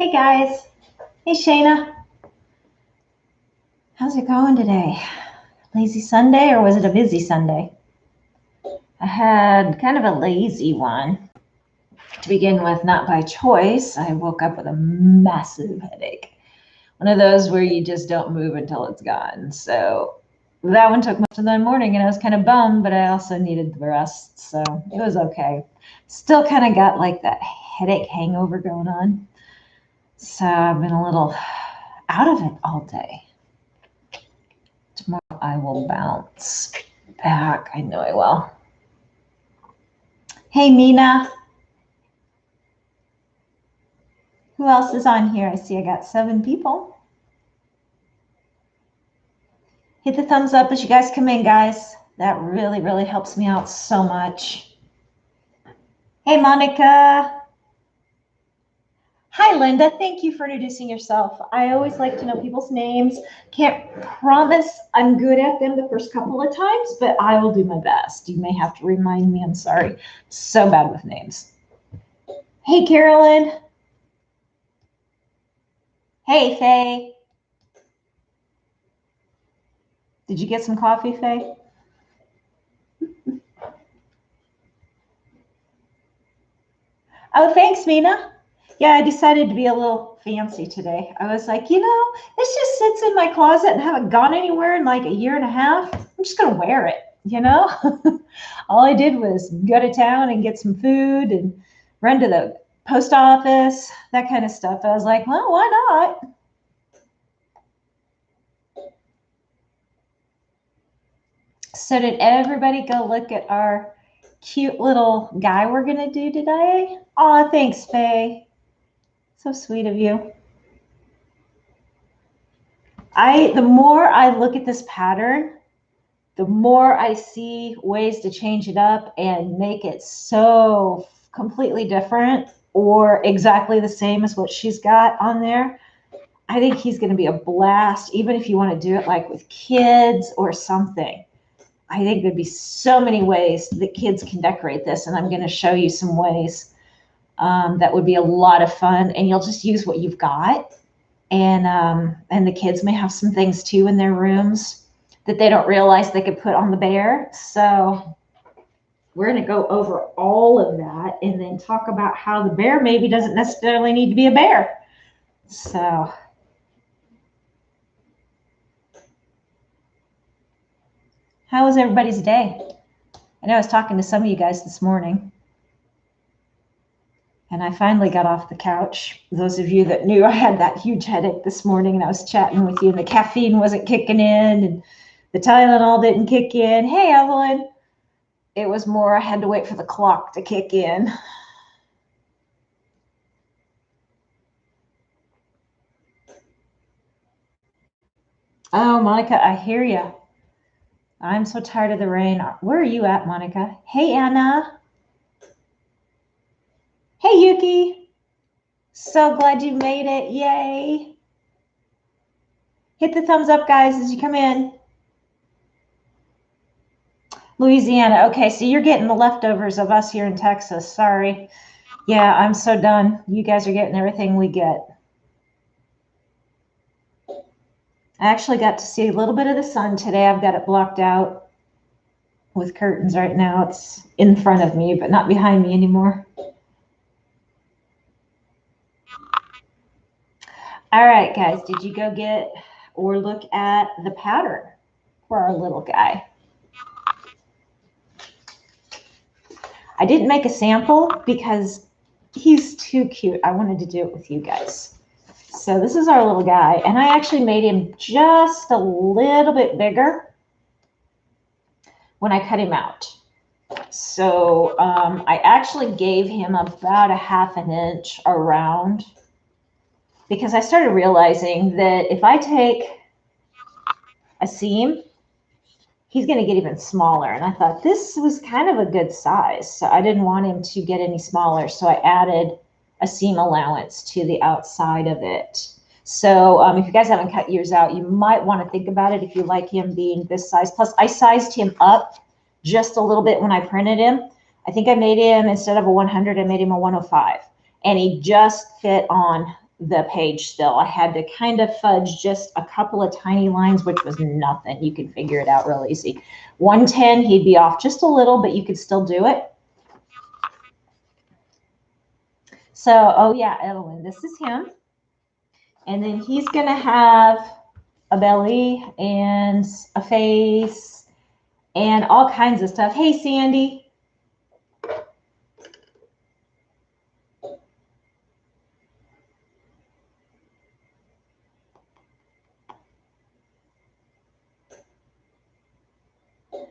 Hey guys. Hey Shayna. How's it going today? Lazy Sunday, or was it a busy Sunday? I had kind of a lazy one to begin with, not by choice. I woke up with a massive headache. One of those where you just don't move until it's gone. So that one took most of the morning and I was kind of bummed, but I also needed the rest. So it was okay. Still kind of got like that headache hangover going on. So I've been a little out of it all day. Tomorrow I will bounce back. I know I will. Hey, Nina. Who else is on here? I see I got 7 people. Hit the thumbs up as you guys come in, guys. That really, really helps me out so much. Hey, Monica. Hi, Linda. Thank you for introducing yourself. I always like to know people's names. Can't promise I'm good at them the first couple of times, but I will do my best. You may have to remind me. I'm sorry. So bad with names. Hey, Carolyn. Hey, Faye. Did you get some coffee, Faye? Oh, thanks, Mina. Yeah, I decided to be a little fancy today. I was like, you know, this just sits in my closet and haven't gone anywhere in like a year and a half. I'm just going to wear it, you know? All I did was go to town and get some food and run to the post office, that kind of stuff. I was like, well, why not? So did everybody go look at our cute little guy we're going to do today? Aw, thanks, Faye. So sweet of you. The more I look at this pattern, the more I see ways to change it up and make it so completely different or exactly the same as what she's got on there. I think he's going to be a blast, even if you want to do it like with kids or something. I think there'd be so many ways that kids can decorate this, and I'm going to show you some ways that would be a lot of fun, and you'll just use what you've got. And the kids may have some things too in their rooms that they don't realize they could put on the bear. So we're going to go over all of that and then talk about how the bear maybe doesn't necessarily need to be a bear. So how was everybody's day? I know I was talking to some of you guys this morning. And I finally got off the couch. Those of you that knew I had that huge headache this morning and I was chatting with you and the caffeine wasn't kicking in and the Tylenol didn't kick in. Hey, Evelyn. It was more I had to wait for the clock to kick in. Oh, Monica, I hear you. I'm so tired of the rain. Where are you at, Monica? Hey, Anna. Hey, Yuki. So glad you made it. Yay. Hit the thumbs up, guys, as you come in. Louisiana. Okay, so you're getting the leftovers of us here in Texas. Sorry. Yeah, I'm so done. You guys are getting everything we get. I actually got to see a little bit of the sun today. I've got it blocked out with curtains right now. It's in front of me, but not behind me anymore. All right, guys, did you go get or look at the pattern for our little guy? I didn't make a sample because he's too cute. I wanted to do it with you guys. So this is our little guy, and I actually made him just a little bit bigger when I cut him out. So I actually gave him about 1/2 inch around because I started realizing that if I take a seam, he's going to get even smaller. And I thought this was kind of a good size. So I didn't want him to get any smaller. So I added a seam allowance to the outside of it. So if you guys haven't cut yours out, you might want to think about it if you like him being this size. Plus, I sized him up just a little bit when I printed him. I think I made him, instead of a 100, I made him a 105. And he just fit on the page still. I had to kind of fudge just a couple of tiny lines, which was nothing. You can figure it out real easy. 110, he'd be off just a little, but you could still do it. So, oh yeah, Evelyn, this is him. And then he's going to have a belly and a face and all kinds of stuff. Hey, Sandy.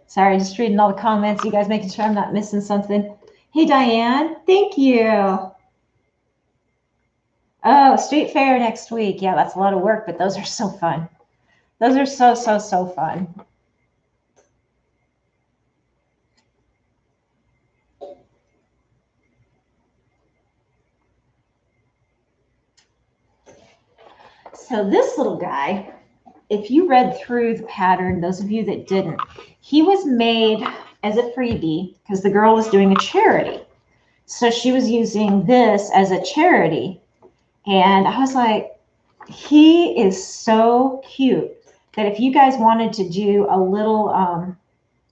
Sorry, just reading all the comments. You guys making sure I'm not missing something. Hey, Diane. Thank you. Oh, street fair next week. Yeah, that's a lot of work, but those are so fun. Those are so fun. So this little guy, if you read through the pattern, those of you that didn't, he was made as a freebie because the girl was doing a charity. So she was using this as a charity. And I was like, he is so cute that if you guys wanted to do a little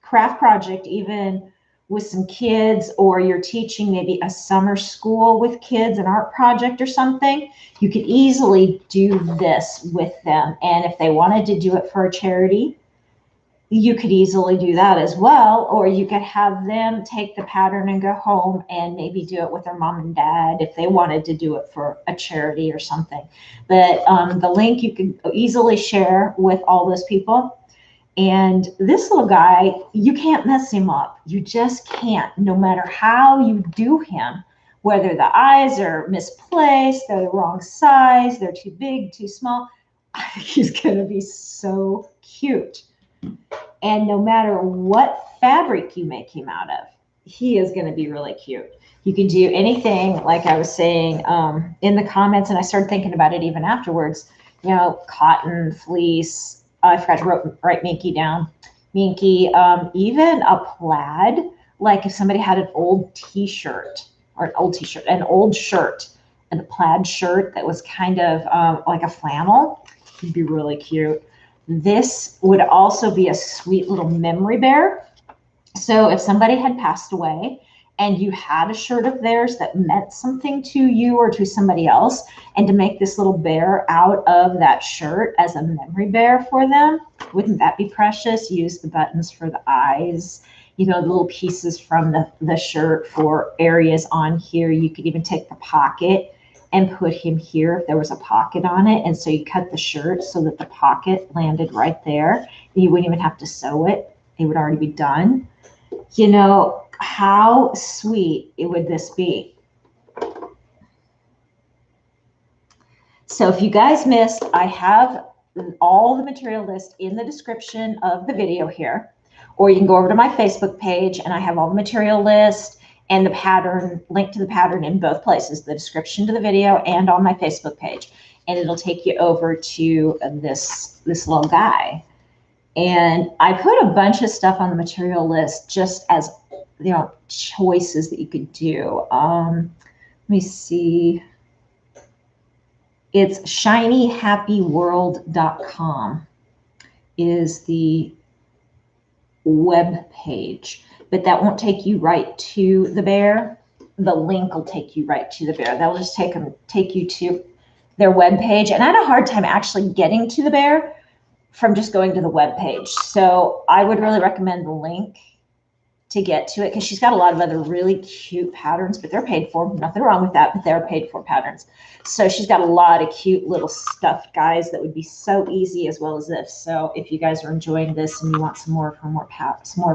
craft project, even with some kids, or you're teaching maybe a summer school with kids, an art project or something, you could easily do this with them. And if they wanted to do it for a charity, you could easily do that as well. Or you could have them take the pattern and go home and maybe do it with their mom and dad if they wanted to do it for a charity or something. But the link you can easily share with all those people. And this little guy, you can't mess him up. You just can't, no matter how you do him, whether the eyes are misplaced, they're the wrong size, they're too big, too small. I think he's going to be so cute. And no matter what fabric you make him out of, he is going to be really cute. You can do anything, like I was saying in the comments, and I started thinking about it even afterwards, you know, cotton, fleece, I forgot to write Minky down. Minky, even a plaid, like if somebody had an old t-shirt or an old shirt and a plaid shirt that was kind of like a flannel, it'd be really cute. This would also be a sweet little memory bear. So if somebody had passed away and you had a shirt of theirs that meant something to you or to somebody else, and to make this little bear out of that shirt as a memory bear for them, wouldn't that be precious? Use the buttons for the eyes, you know, the little pieces from the shirt for areas on here. You could even take the pocket and put him here if there was a pocket on it. And so you cut the shirt so that the pocket landed right there. You wouldn't even have to sew it. It would already be done. You know, how sweet would this be? So if you guys missed, I have all the material list in the description of the video here, or you can go over to my Facebook page and I have all the material list and the pattern, link to the pattern in both places, the description to the video and on my Facebook page. And it'll take you over to this little guy. And I put a bunch of stuff on the material list just as, you know, choices that you could do. Let me see. It's shinyhappyworld.com is the web page, but that won't take you right to the bear. The link will take you right to the bear. That will just take you to their web page. And I had a hard time actually getting to the bear from just going to the web page. So I would really recommend the link to get to it, because she's got a lot of other really cute patterns, but they're paid for. Nothing wrong with that, but they're paid for patterns. So she's got a lot of cute little stuffed guys that would be so easy, as well as this. So if you guys are enjoying this and you want some more of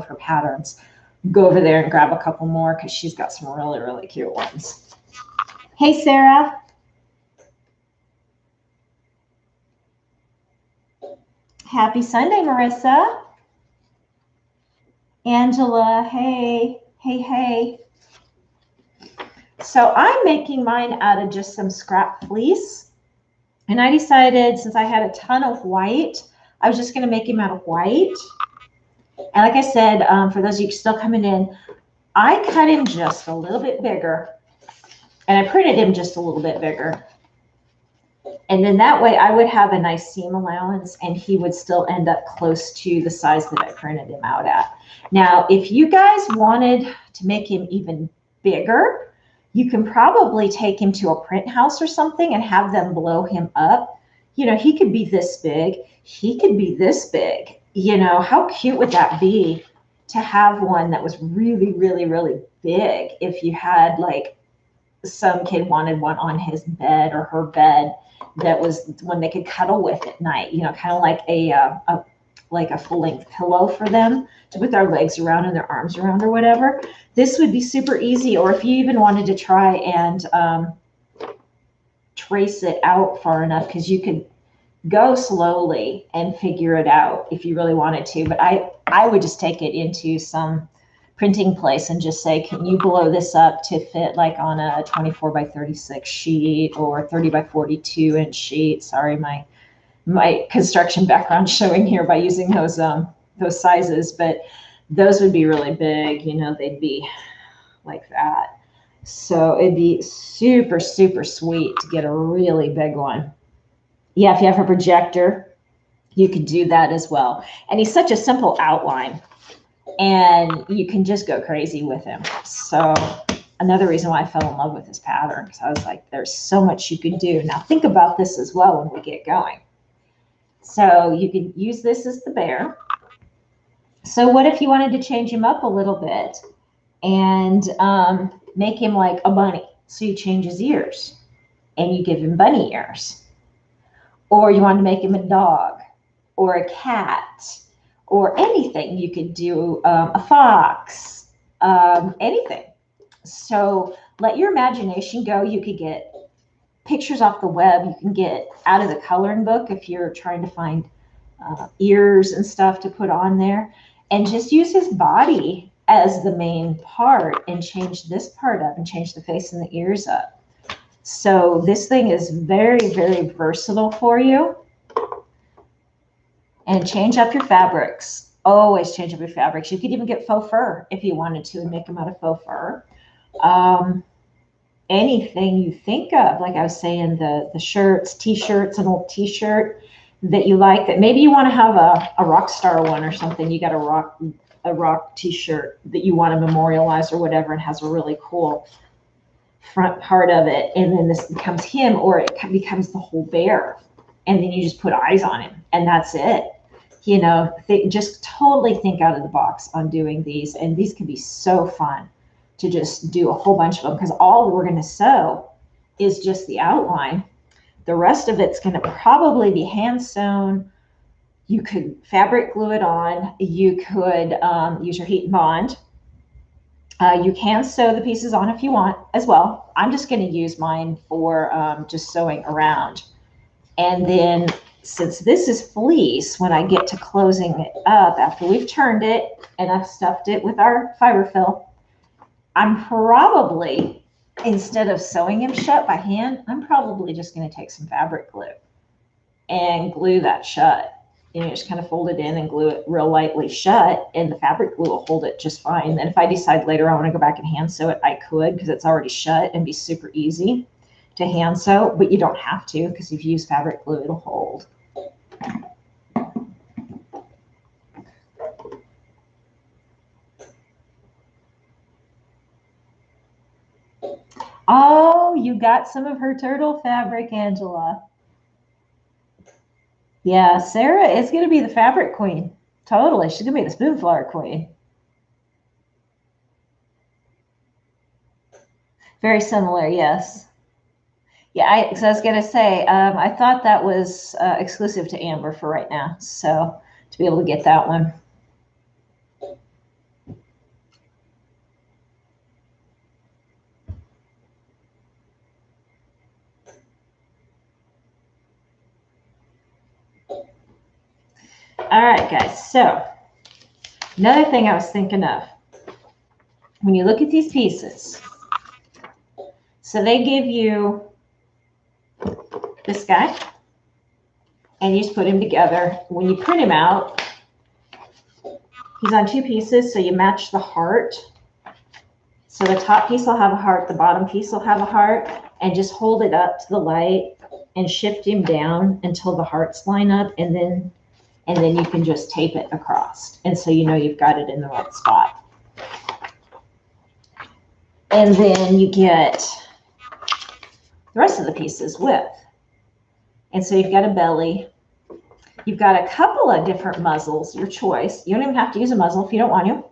her patterns, go over there and grab a couple more, because she's got some really, really cute ones. Hey, Sarah. Happy Sunday, Marissa. Angela, hey, hey, hey. So I'm making mine out of just some scrap fleece. And I decided, since I had a ton of white, I was just going to make him out of white. And like I said, for those of you still coming in, I cut him just a little bit bigger. And I printed him just a little bit bigger. And then that way I would have a nice seam allowance and he would still end up close to the size that I printed him out at. Now, if you guys wanted to make him even bigger, you can probably take him to a print house or something and have them blow him up. You know, he could be this big. He could be this big. You know, how cute would that be to have one that was really, really, really big if you had like some kid wanted one on his bed or her bed that was one they could cuddle with at night, you know, kind of like a full-length pillow for them to put their legs around and their arms around or whatever. This would be super easy. Or if you even wanted to try and trace it out far enough, because you could go slowly and figure it out if you really wanted to. But I would just take it into some printing place and just say, can you blow this up to fit like on a 24 by 36 sheet or 30 by 42 inch sheet? Sorry, my construction background showing here by using those sizes, but those would be really big. You know, they'd be like that. So it'd be super, super sweet to get a really big one. Yeah, if you have a projector, you could do that as well. And he's such a simple outline, and you can just go crazy with him. So another reason why I fell in love with this pattern, because I was like, there's so much you can do. Now think about this as well when we get going. So you could use this as the bear. So what if you wanted to change him up a little bit and make him like a bunny? So you change his ears and you give him bunny ears. Or you want to make him a dog or a cat or anything. You could do a fox, anything. So let your imagination go. You could get pictures off the web. You can get out of the coloring book if you're trying to find ears and stuff to put on there, and just use his body as the main part and change this part up and change the face and the ears up. So this thing is very, very versatile for you. And change up your fabrics. Always change up your fabrics. You could even get faux fur if you wanted to and make them out of faux fur. Anything you think of, like I was saying, the shirts, t-shirts, an old t-shirt that you like, that maybe you want to have a rock star one or something. You got a rock t-shirt that you want to memorialize or whatever, and has a really cool front part of it, and then this becomes him, or it becomes the whole bear, and then you just put eyes on him, and that's it. You know, just totally think out of the box on doing these, and these can be so fun to just do a whole bunch of them, because all we're going to sew is just the outline. The rest of it's going to probably be hand sewn. You could fabric glue it on. You could use your heat and bond. You can sew the pieces on if you want as well. I'm just going to use mine for just sewing around. And then since this is fleece, when I get to closing it up, after we've turned it and I've stuffed it with our Fiberfill, I'm probably, instead of sewing him shut by hand, I'm probably just going to take some fabric glue and glue that shut. You know, just kind of fold it in and glue it real lightly shut, and the fabric glue will hold it just fine. Then if I decide later I want to go back and hand sew it, I could, because it's already shut and be super easy to hand sew, but you don't have to, because if you use fabric glue, it'll hold. Oh, you got some of her turtle fabric, Angela. Yeah, Sarah is going to be the fabric queen. Totally. She's going to be the spoonflower queen. Very similar, yes. Yeah, so I was going to say, I thought that was exclusive to Amber for right now. So to be able to get that one. All right, guys. So another thing I was thinking of, when you look at these pieces, so they give you this guy, and you just put him together. When you print him out, he's on two pieces, so you match the heart. So the top piece will have a heart, the bottom piece will have a heart, and just hold it up to the light and shift him down until the hearts line up, and then you can just tape it across. And so you know you've got it in the right spot. And then you get the rest of the pieces with. And so you've got a belly. You've got a couple of different muzzles, your choice. You don't even have to use a muzzle if you don't want to.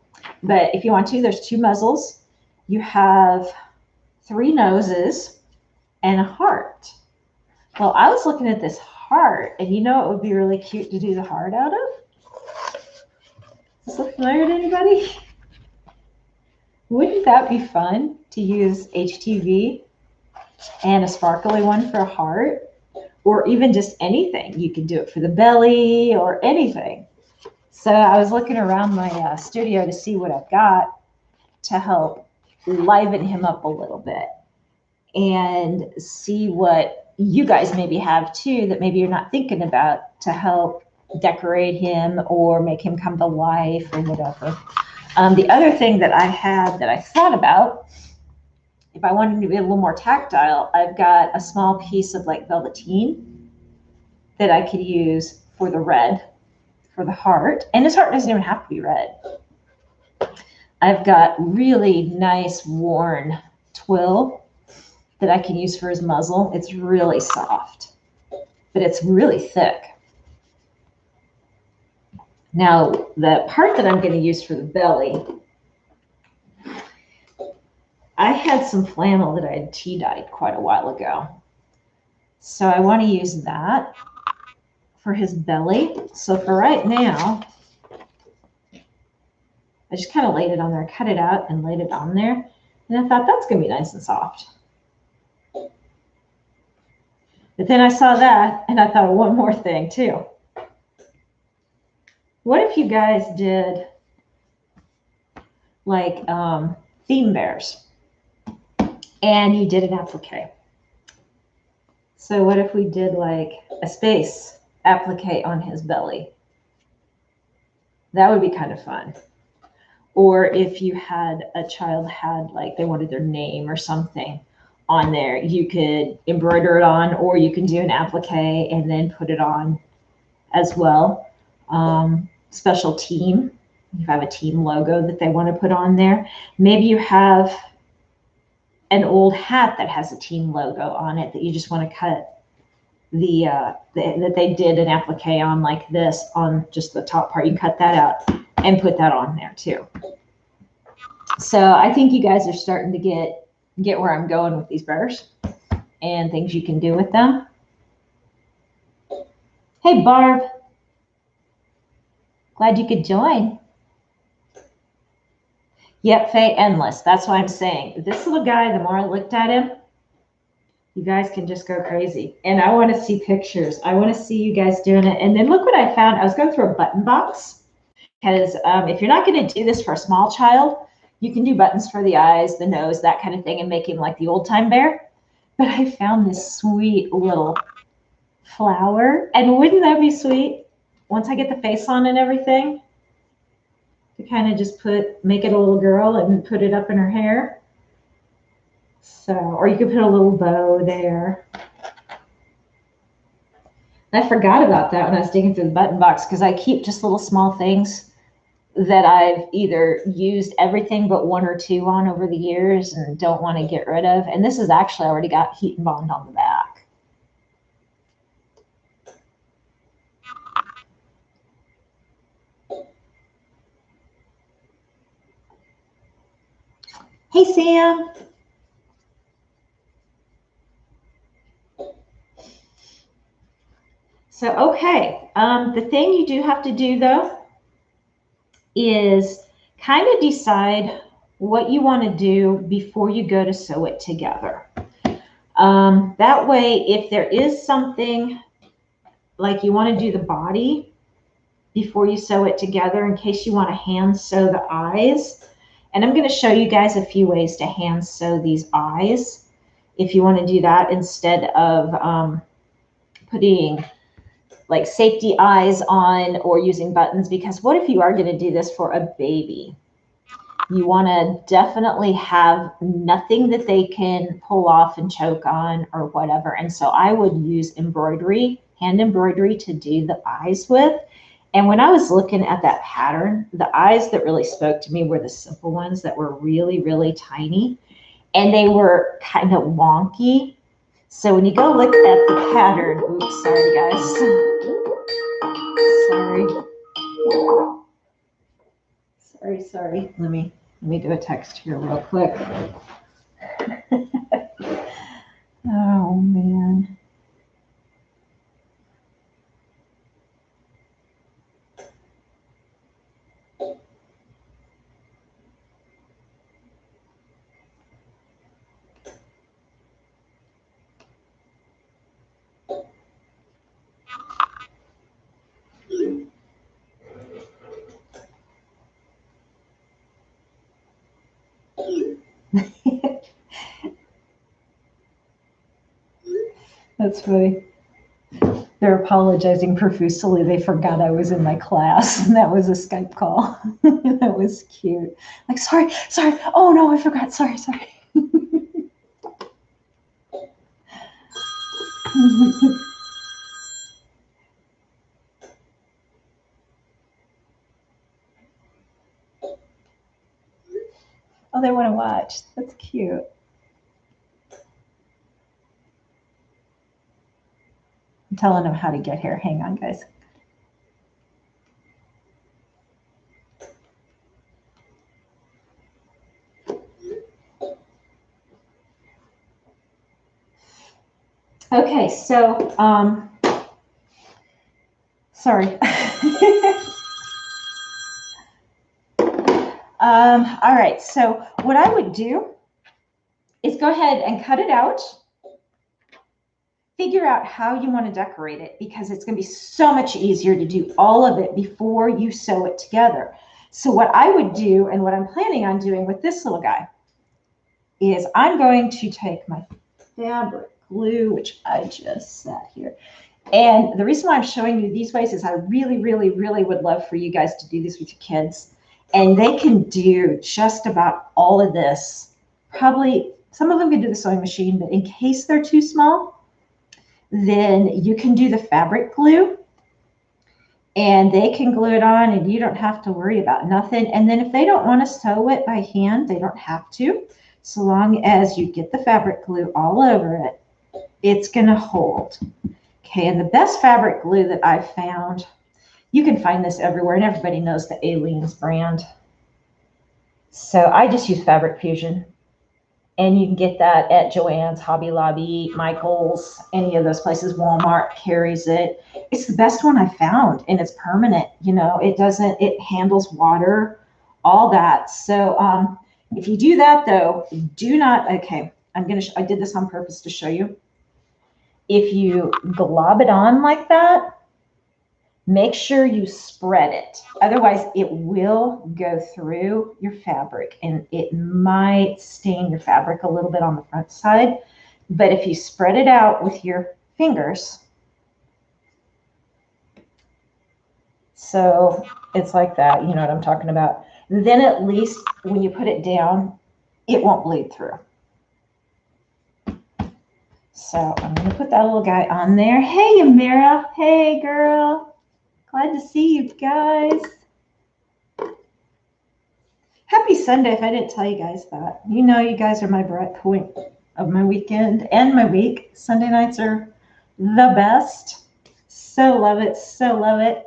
But if you want to, there's 2 muzzles. You have 3 noses and a heart. Well, I was looking at this heart, and you know it would be really cute to do the heart out of? Does this look familiar to anybody? Wouldn't that be fun to use HTV and a sparkly one for a heart? Or even just anything. You could do it for the belly or anything. So I was looking around my studio to see what I've got to help liven him up a little bit and see what you guys maybe have too that maybe you're not thinking about to help decorate him or make him come to life or whatever. The other thing that I had that I thought about, if I wanted to be a little more tactile, I've got a small piece of like velveteen that I could use for the red, for the heart. And his heart doesn't even have to be red. I've got really nice worn twill that I can use for his muzzle. It's really soft, but it's really thick. Now, the part that I'm going to use for the belly, I had some flannel that I had tea dyed quite a while ago. So I want to use that for his belly. So for right now, I just kind of laid it on there, cut it out and laid it on there. And I thought that's going to be nice and soft. But then I saw that and I thought one more thing too. What if you guys did like theme bears and you did an applique? So what if we did like a space applique on his belly? That would be kind of fun. Or if you had a child had like they wanted their name or something on there, you could embroider it on, or you can do an applique and then put it on as well. Special team, you have a team logo that they want to put on there. Maybe you have an old hat that has a team logo on it that you just want to cut that they did an applique on like this on just the top part. You can cut that out and put that on there too. So I think you guys are starting to get where I'm going with these bears and things you can do with them. Hey, Barb. Glad you could join. Yep, Faye, endless. That's what I'm saying. This little guy, the more I looked at him, you guys can just go crazy. And I want to see pictures. I want to see you guys doing it. And then look what I found. I was going through a button box because if you're not going to do this for a small child, you can do buttons for the eyes, the nose, that kind of thing, and make him like the old time bear. But I found this sweet little flower. And wouldn't that be sweet? Once I get the face on and everything, to kind of just make it a little girl and put it up in her hair. So, or you could put a little bow there. I forgot about that when I was digging through the button box because I keep just little small things that I've either used everything but 1 or 2 on over the years and don't want to get rid of. And this has actually already got heat and bond on the back. Hey, Sam. So, okay, the thing you do have to do, though, is kind of decide what you want to do before you go to sew it together. That way, if there is something like you want to do the body before you sew it together in case you want to hand sew the eyes. And I'm going to show you guys a few ways to hand sew these eyes if you want to do that instead of putting like safety eyes on or using buttons, because what if you are going to do this for a baby? You want to definitely have nothing that they can pull off and choke on or whatever. And so I would use embroidery, hand embroidery, to do the eyes with. And when I was looking at that pattern, the eyes that really spoke to me were the simple ones that were really, really tiny. And they were kind of wonky. So when you go look at the pattern, oops, sorry guys. Sorry. Let me do a text here real quick. Oh man. That's funny. They're apologizing profusely. They forgot I was in my class, and that was a Skype call. That was cute. Like, sorry. Oh no, I forgot. Sorry. Oh, they want to watch. That's cute. I'm telling them how to get here. Hang on, guys. Okay, so, sorry. All right, so what I would do is go ahead and cut it out. Figure out how you want to decorate it, because it's going to be so much easier to do all of it before you sew it together. So what I would do, and what I'm planning on doing with this little guy, is I'm going to take my fabric glue, which I just set here. And the reason why I'm showing you these ways is I really, really, really would love for you guys to do this with your kids. And they can do just about all of this. Probably some of them can do the sewing machine, but in case they're too small, then you can do the fabric glue and they can glue it on and you don't have to worry about nothing. And then if they don't want to sew it by hand, they don't have to. So long as you get the fabric glue all over it, it's going to hold. Okay, and the best fabric glue that I've found, you can find this everywhere, and everybody knows the Aleene's brand. So I just use Fabric Fusion. And you can get that at Joann's, Hobby Lobby, Michael's, any of those places. Walmart carries it. It's the best one I found, and it's permanent. You know, it handles water, all that. So if you do that though, do not, okay, I did this on purpose to show you. If you glob it on like that, make sure you spread it. Otherwise, it will go through your fabric and it might stain your fabric a little bit on the front side. But if you spread it out with your fingers, so it's like that, you know what I'm talking about, then at least when you put it down, it won't bleed through. So I'm going to put that little guy on there. Hey, Amira. Hey, girl. Glad to see you guys. Happy Sunday, if I didn't tell you guys that. You know you guys are my bright point of my weekend and my week. Sunday nights are the best. So love it. So love it.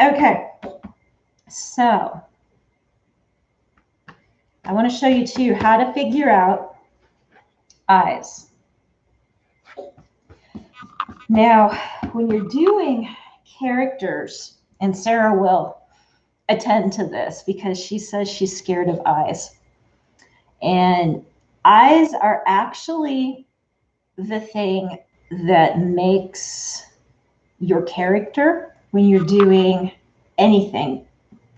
Okay. So I want to show you too how to figure out eyes. Now, when you're doing characters, and Sarah will attend to this because she says she's scared of eyes. And eyes are actually the thing that makes your character when you're doing anything.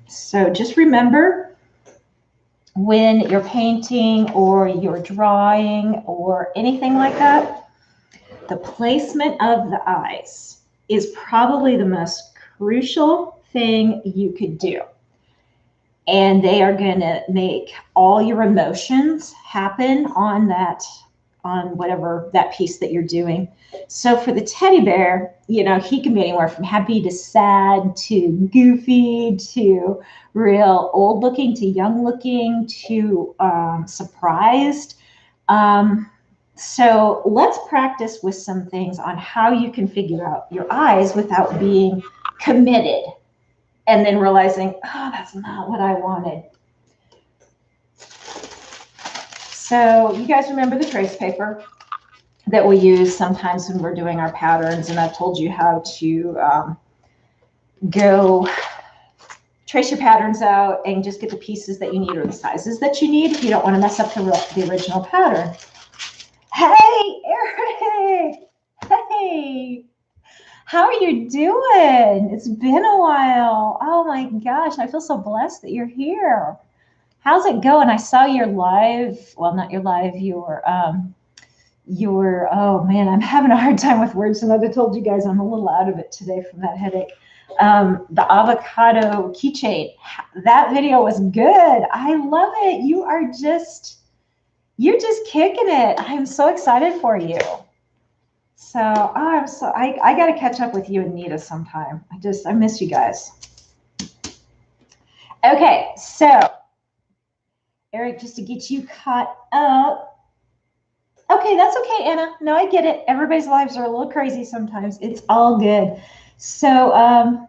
So just remember, when you're painting or you're drawing or anything like that, the placement of the eyes is probably the most crucial thing you could do. and they are going to make all your emotions happen on that, on whatever that piece that you're doing. So for the teddy bear, you know, he can be anywhere from happy to sad to goofy to real old looking to young looking to surprised. So let's practice with some things on how you can figure out your eyes without being committed and then realizing, oh, that's not what I wanted. So you guys remember the trace paper that we use sometimes when we're doing our patterns, and I've told you how to go trace your patterns out and just get the pieces that you need or the sizes that you need if you don't want to mess up the original pattern. Hey, Eric! Hey! How are you doing? It's been a while. Oh my gosh, I feel so blessed that you're here. How's it going? I saw your live, well, not your live, your, oh man, I'm having a hard time with words, and I told you guys I'm a little out of it today from that headache. The avocado keychain, that video was good. I love it. You're just kicking it. I'm so excited for you. So, I got to catch up with you and Nita sometime. I miss you guys. Okay, so Eric, just to get you caught up. Okay, that's okay, Anna. No, I get it. Everybody's lives are a little crazy sometimes. It's all good. So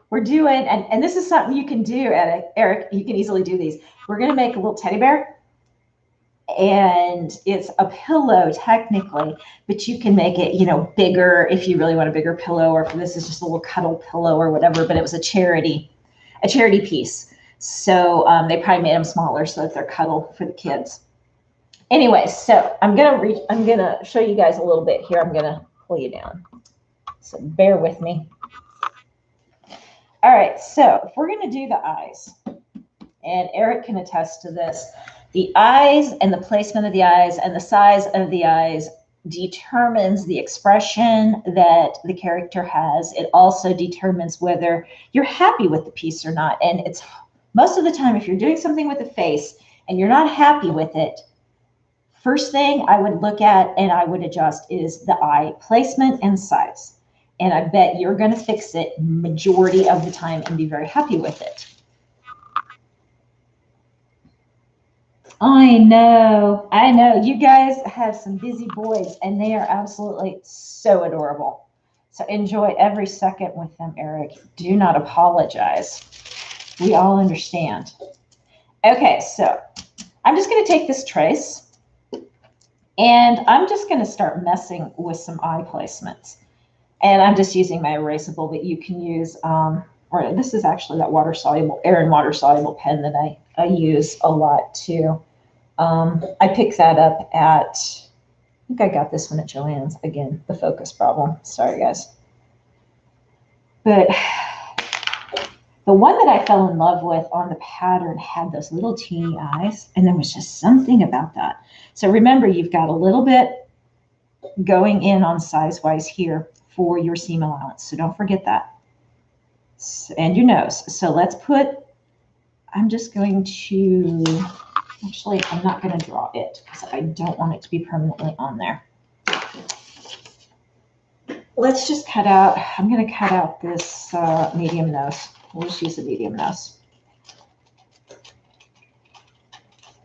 we're doing, and this is something you can do, Eric. You can easily do these. We're going to make a little teddy bear. And it's a pillow technically, but you can make it, you know, bigger if you really want a bigger pillow, or if this is just a little cuddle pillow or whatever. But it was a charity piece. So they probably made them smaller so that they're cuddle for the kids. Anyway, so I'm gonna show you guys a little bit here. I'm gonna pull you down, so bear with me. All right, so if we're gonna do the eyes, and Eric can attest to this, the eyes and the placement of the eyes and the size of the eyes determines the expression that the character has. It also determines whether you're happy with the piece or not. And it's most of the time, if you're doing something with a face and you're not happy with it, first thing I would look at and I would adjust is the eye placement and size. And I bet you're going to fix it majority of the time and be very happy with it. I know. You guys have some busy boys, and they are absolutely so adorable. So enjoy every second with them, Eric. Do not apologize. We all understand. Okay, so I'm just going to take this trace, and I'm just going to start messing with some eye placements. And I'm just using my erasable, but you can use, or this is actually that air and water soluble pen that I use a lot too. I picked that up at, I think I got this one at Joann's. Again, the focus problem. Sorry, guys. But the one that I fell in love with on the pattern had those little teeny eyes, and there was just something about that. So remember, you've got a little bit going in on size-wise here for your seam allowance. So don't forget that. And your nose. So let's put, I'm just going to, actually, I'm not going to draw it because I don't want it to be permanently on there. Let's just cut out, I'm going to cut out this medium nose. We'll just use a medium nose.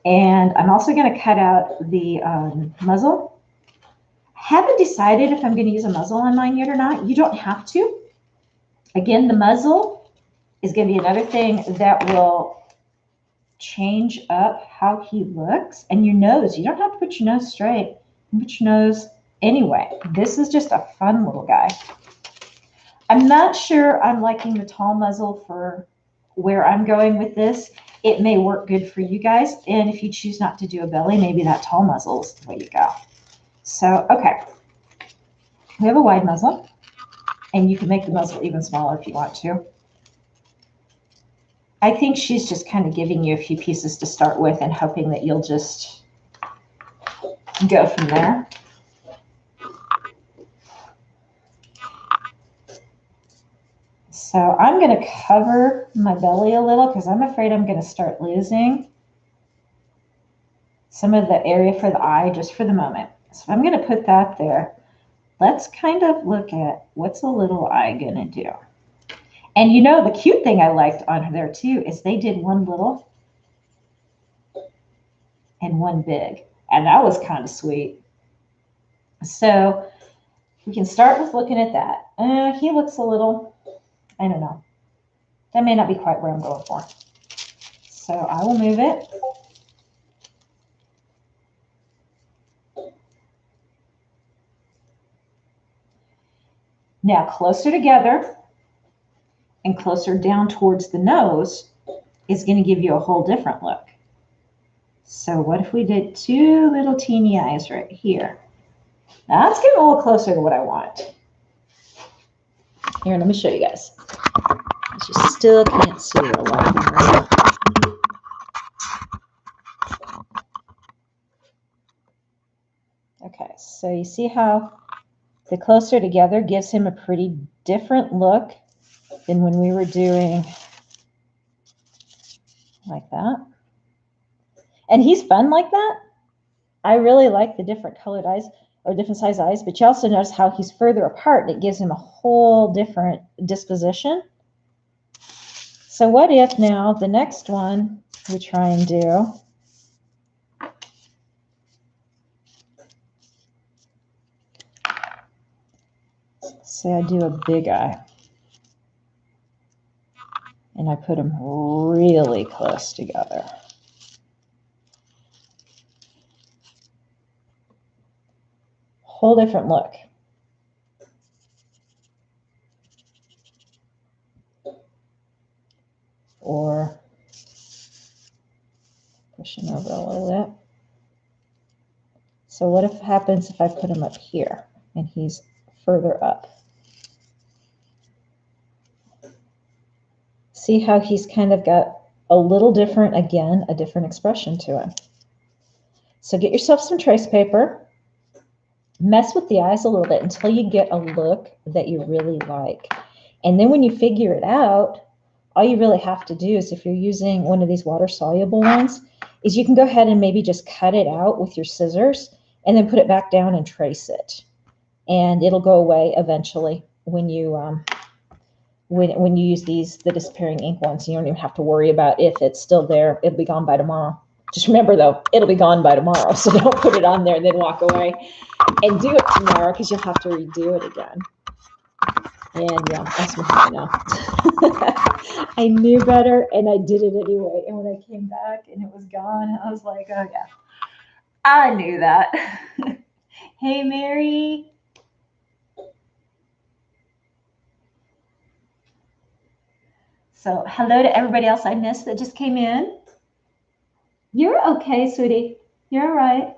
And I'm also going to cut out the muzzle. Haven't decided if I'm going to use a muzzle on mine yet or not. You don't have to. Again, the muzzle is going to be another thing that will change up how he looks. And your nose, you don't have to put your nose straight. You can put your nose anyway. This is just a fun little guy. I'm not sure I'm liking the tall muzzle for where I'm going with this. It may work good for you guys. And if you choose not to do a belly, maybe that tall muzzle is the way you go. So, okay. We have a wide muzzle. And you can make the muzzle even smaller if you want to. I think she's just kind of giving you a few pieces to start with and hoping that you'll just go from there. So I'm going to cover my belly a little because I'm afraid I'm going to start losing some of the area for the eye just for the moment. So I'm going to put that there. Let's kind of look at what's a little eye going to do. And you know, the cute thing I liked on there too is they did one little and one big. And that was kind of sweet. So we can start with looking at that. He looks a little, I don't know. That may not be quite where I'm going for. So I will move it. Now closer together and closer down towards the nose is going to give you a whole different look. So what if we did two little teeny eyes right here? Now that's getting a little closer to what I want. Here, let me show you guys. You still can't see a lot right? Okay, so you see how the closer together gives him a pretty different look than when we were doing like that. And he's fun like that. I really like the different colored eyes or different size eyes, but you also notice how he's further apart and it gives him a whole different disposition. So what if now the next one we try and do, say I do a big eye and I put them really close together. Whole different look. Or pushing over a little bit. So what if happens if I put him up here and he's further up? See how he's kind of got a little different, again, a different expression to him. So get yourself some trace paper. Mess with the eyes a little bit until you get a look that you really like. And then when you figure it out, all you really have to do is, if you're using one of these water-soluble ones, is you can go ahead and maybe just cut it out with your scissors and then put it back down and trace it. And it'll go away eventually when you when you use the disappearing ink ones. You don't even have to worry about if it's still there. It'll be gone by tomorrow. Just remember though, it'll be gone by tomorrow. So don't put it on there and then walk away and do it tomorrow, because you'll have to redo it again. And yeah, that's what I know. I knew better and I did it anyway. And when I came back and it was gone, I was like, oh yeah, I knew that. Hey, Mary. So hello to everybody else I missed that just came in. You're okay, sweetie. You're all right.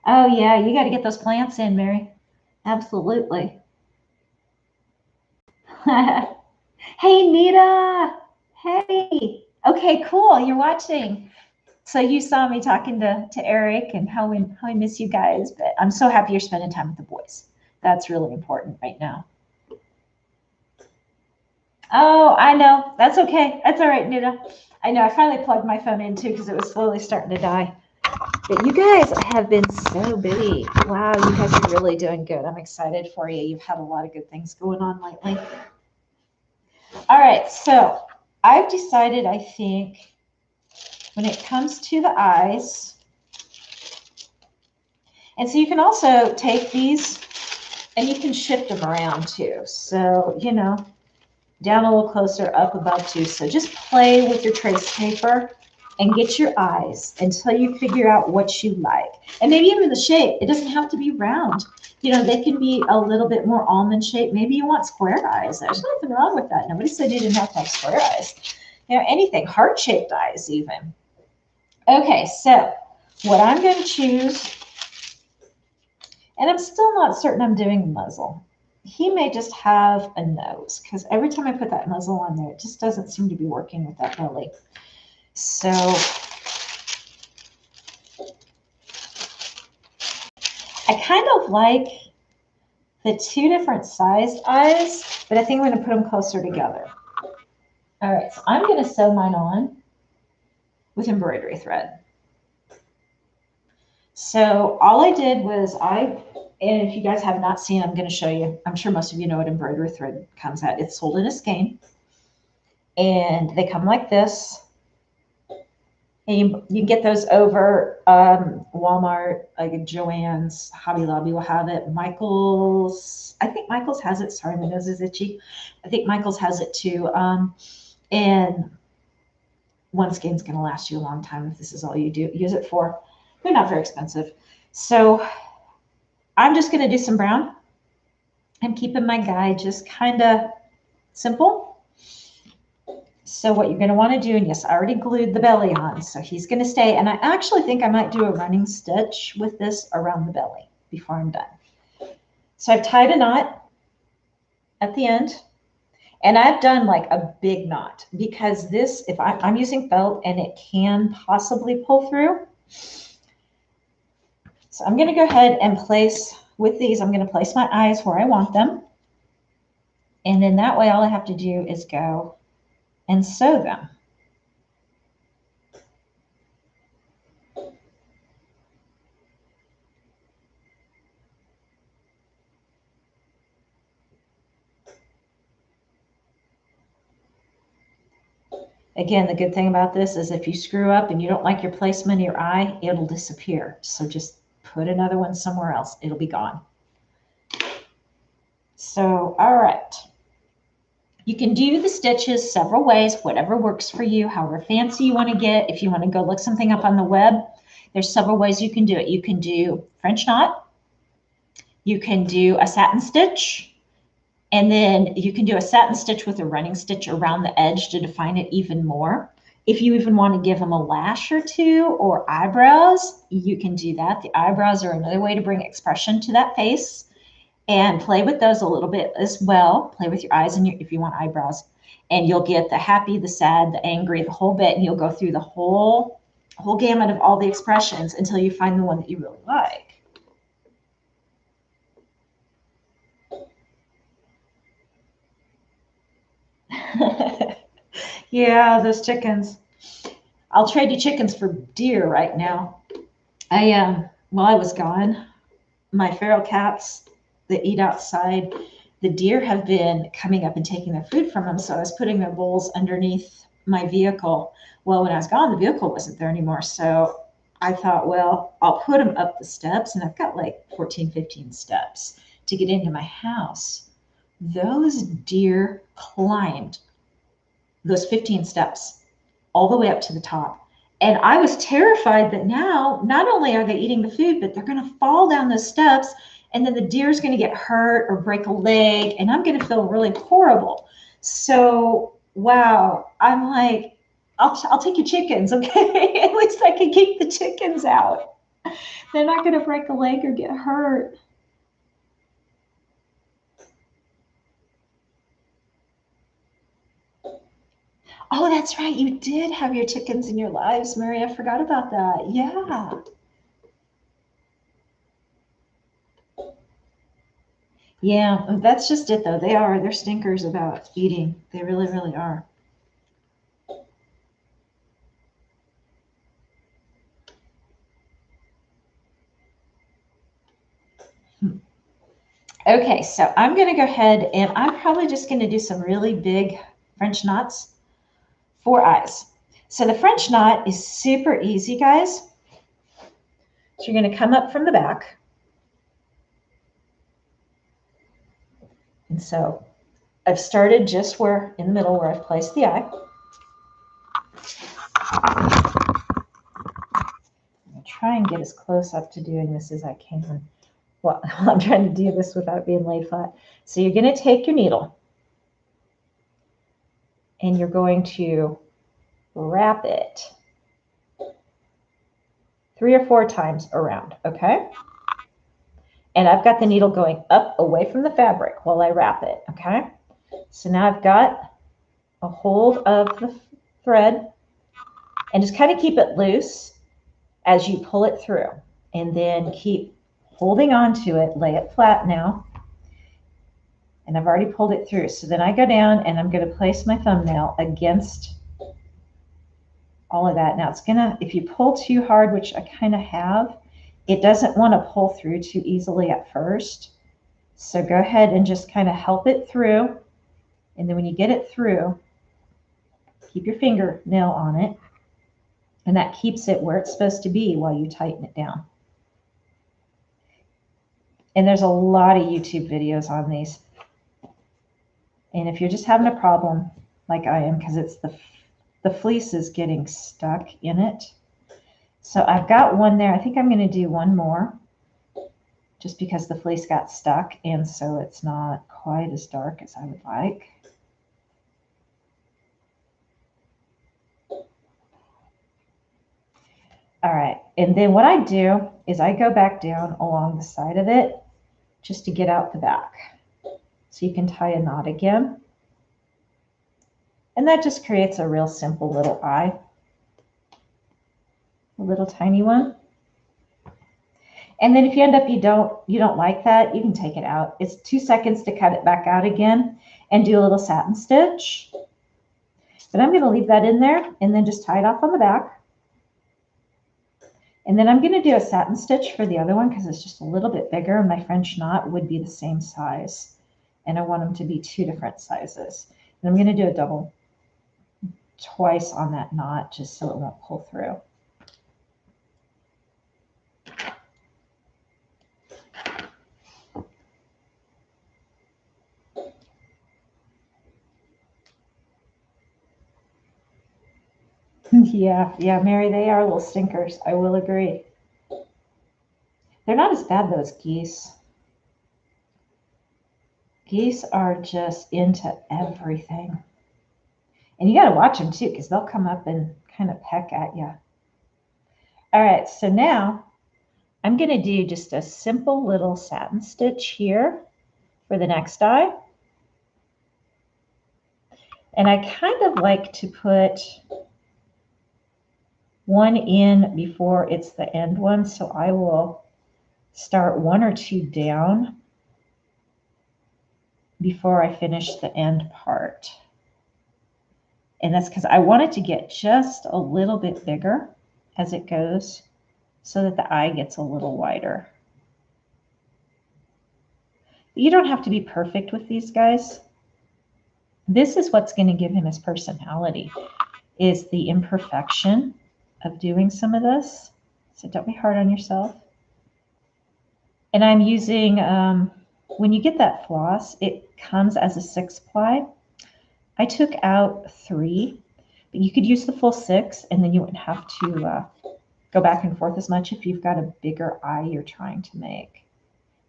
Oh yeah, you got to get those plants in, Mary. Absolutely. Hey, Nita. Hey. Okay, cool. You're watching. So you saw me talking to Eric and how I miss you guys, but I'm so happy you're spending time with the boys. That's really important right now. Oh, I know. That's okay. That's all right, Nita. I know. I finally plugged my phone in too because it was slowly starting to die. But you guys have been so busy. Wow, you guys are really doing good. I'm excited for you. You've had a lot of good things going on lately. All right, so I've decided, I think, when it comes to the eyes, and so you can also take these and you can shift them around too. So, you know, down a little closer, up above too. So just play with your trace paper and get your eyes until you figure out what you like. And maybe even the shape. It doesn't have to be round. You know, they can be a little bit more almond shaped. Maybe you want square eyes. There's nothing wrong with that. Nobody said you didn't have to have square eyes. You know, anything, heart-shaped eyes even. Okay, so what I'm going to choose, and I'm still not certain I'm doing a muzzle. He may just have a nose, because every time I put that muzzle on there, it just doesn't seem to be working with that belly. So I kind of like the two different sized eyes, but I think I'm going to put them closer together. All right, so I'm going to sew mine on with embroidery thread. So all I did was and if you guys have not seen, I'm going to show you. I'm sure most of you know what embroidery thread comes at. It's sold in a skein, and they come like this. And you can get those over Walmart, like Joann's, Hobby Lobby will have it. Michael's, I think Michael's has it. Sorry, my nose is itchy. I think Michael's has it too. And one skein's going to last you a long time if this is all you do use it for. They're not very expensive. So I'm just going to do some brown. I'm keeping my guide just kind of simple. So what you're going to want to do, and yes, I already glued the belly on, so he's going to stay. And I actually think I might do a running stitch with this around the belly before I'm done. So I've tied a knot at the end, and I've done like a big knot because this, if I'm using felt and it can possibly pull through. So I'm going to go ahead and place, with these, I'm going to place my eyes where I want them. And then that way, all I have to do is go and sew them. Again, the good thing about this is if you screw up and you don't like your placement of your eye, it'll disappear. So just put another one somewhere else. It'll be gone. So, all right. You can do the stitches several ways, whatever works for you, however fancy you want to get. If you want to go look something up on the web, there's several ways you can do it. You can do French knot. You can do a satin stitch. And then you can do a satin stitch with a running stitch around the edge to define it even more. If you even want to give them a lash or two or eyebrows, you can do that. The eyebrows are another way to bring expression to that face, and play with those a little bit as well. Play with your eyes and if you want eyebrows, and you'll get the happy, the sad, the angry, the whole bit, and you'll go through the whole gamut of all the expressions until you find the one that you really like. Yeah, those chickens. I'll trade you chickens for deer right now. While I was gone, my feral cats that eat outside, the deer have been coming up and taking their food from them. So I was putting their bowls underneath my vehicle. Well, when I was gone, the vehicle wasn't there anymore. So I thought, well, I'll put them up the steps, and I've got like 14, 15 steps to get into my house. Those deer climbed those 15 steps all the way up to the top. And I was terrified that now, not only are they eating the food, but they're going to fall down those steps, and then the deer's going to get hurt or break a leg, and I'm going to feel really horrible. So, wow, I'm like, I'll take your chickens, okay? At least I can keep the chickens out. They're not going to break a leg or get hurt. Oh, that's right. You did have your chickens in your lives, Mary. I forgot about that. Yeah. Yeah, that's just it, though. They're stinkers about eating. They really, really are. Okay, so I'm going to go ahead and I'm probably just going to do some really big French knots for eyes. So the French knot is super easy, guys. So you're going to come up from the back. And so I've started just where, in the middle where I've placed the eye. I'm going to try and get as close up to doing this as I can. Well, I'm trying to do this without being laid flat. So you're going to take your needle and you're going to wrap it 3 or 4 times around, okay? And I've got the needle going up away from the fabric while I wrap it, okay? So now I've got a hold of the thread, and just kind of keep it loose as you pull it through, and then keep holding on to it, lay it flat now, And I've already pulled it through. So then I go down and I'm going to place my thumbnail against all of that. Now it's gonna, if you pull too hard, which I kind of have, it doesn't want to pull through too easily at first. So go ahead and just kind of help it through. And then when you get it through, keep your fingernail on it. And that keeps it where it's supposed to be while you tighten it down. And there's a lot of YouTube videos on these. And if you're just having a problem like I am, because it's the fleece is getting stuck in it. So I've got one there. I think I'm going to do one more just because the fleece got stuck, and so it's not quite as dark as I would like. All right, and then what I do is I go back down along the side of it just to get out the back. So you can tie a knot again. And that just creates a real simple little eye. A little tiny one. And then if you end up you don't like that, you can take it out. It's 2 seconds to cut it back out again and do a little satin stitch. But I'm going to leave that in there and then just tie it off on the back. And then I'm going to do a satin stitch for the other one because it's just a little bit bigger, and my French knot would be the same size. And I want them to be 2 different sizes. And I'm going to do a double twice on that knot just so it won't pull through. Yeah, Mary, they are little stinkers. I will agree. They're not as bad though as geese. Geese are just into everything. And you got to watch them too, because they'll come up and kind of peck at you. All right, so now I'm going to do just a simple little satin stitch here for the next eye. And I kind of like to put one in before it's the end one, so I will start 1 or 2 down before I finish the end part. And that's because I want it to get just a little bit bigger as it goes so that the eye gets a little wider. You don't have to be perfect with these guys. This is what's going to give him his personality, is the imperfection of doing some of this. So don't be hard on yourself. And I'm using, when you get that floss, it comes as a 6-ply. I took out 3, but you could use the full 6, and then you wouldn't have to go back and forth as much if you've got a bigger eye you're trying to make.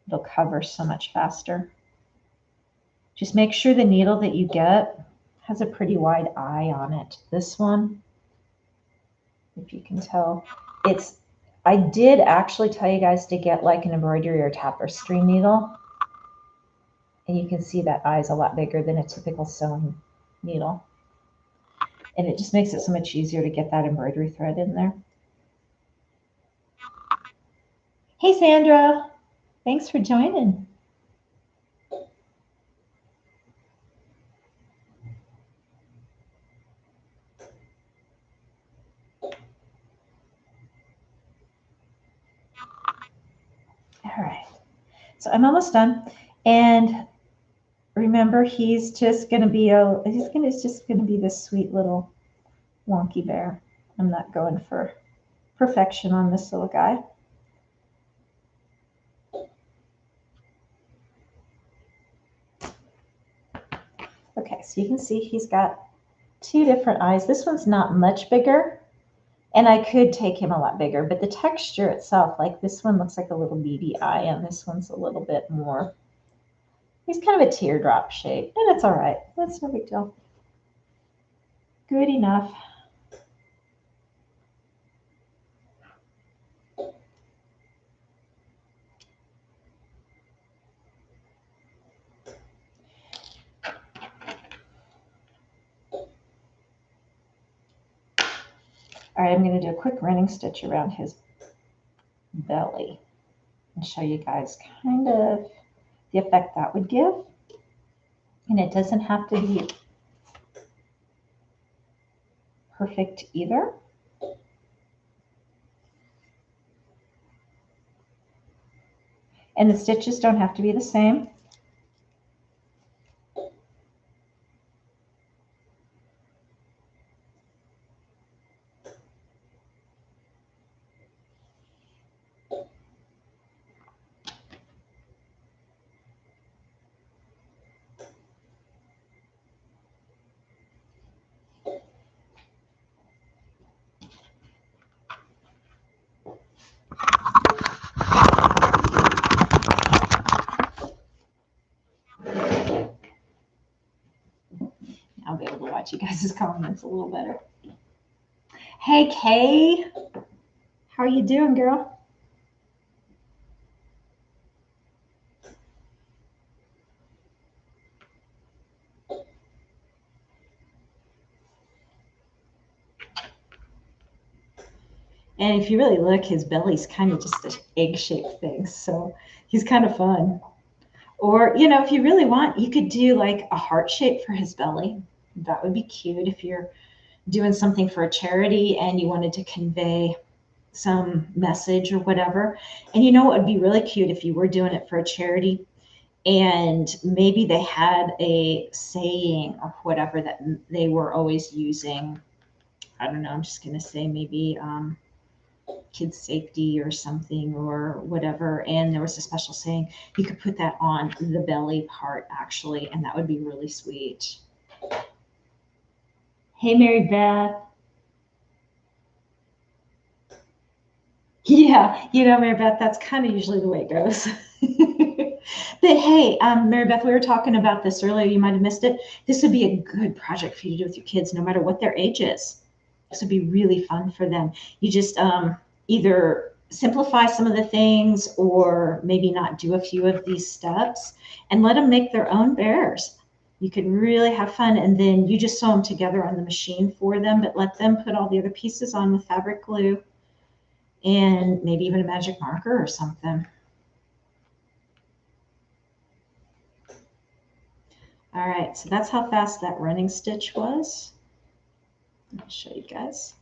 It'll cover so much faster. Just make sure the needle that you get has a pretty wide eye on it. This one, if you can tell, I did actually tell you guys to get like an embroidery or tapestry needle. And you can see that eye is a lot bigger than a typical sewing needle. And it just makes it so much easier to get that embroidery thread in there. Hey, Sandra. Thanks for joining. All right. So I'm almost done. And remember, he's just going to be this sweet little wonky bear. I'm not going for perfection on this little guy. Okay, so you can see he's got 2 different eyes. This one's not much bigger, and I could take him a lot bigger, but the texture itself, like this one looks like a little beady eye, and this one's a little bit more, he's kind of a teardrop shape, and it's all right. That's no big deal. Good enough. All right, I'm going to do a quick running stitch around his belly and show you guys kind of the effect that would give. And it doesn't have to be perfect either. And the stitches don't have to be the same. I'll be able to watch you guys' comments a little better. Hey, Kay. How are you doing, girl? And if you really look, his belly's kind of just an egg-shaped thing, so he's kind of fun. Or, you know, if you really want, you could do like a heart shape for his belly. That would be cute if you're doing something for a charity and you wanted to convey some message or whatever. And you know what would be really cute if you were doing it for a charity and maybe they had a saying or whatever that they were always using. I don't know, I'm just going to say maybe kids safety or something or whatever. And there was a special saying, you could put that on the belly part actually, and that would be really sweet. Hey, Mary Beth. Yeah, you know, Mary Beth, that's kind of usually the way it goes. But hey, Mary Beth, we were talking about this earlier. You might have missed it. This would be a good project for you to do with your kids, no matter what their age is. This would be really fun for them. You just either simplify some of the things or maybe not do a few of these steps and let them make their own bears. You could really have fun, and then you just sew them together on the machine for them, but let them put all the other pieces on with fabric glue and maybe even a magic marker or something. All right, so that's how fast that running stitch was. I'll show you guys.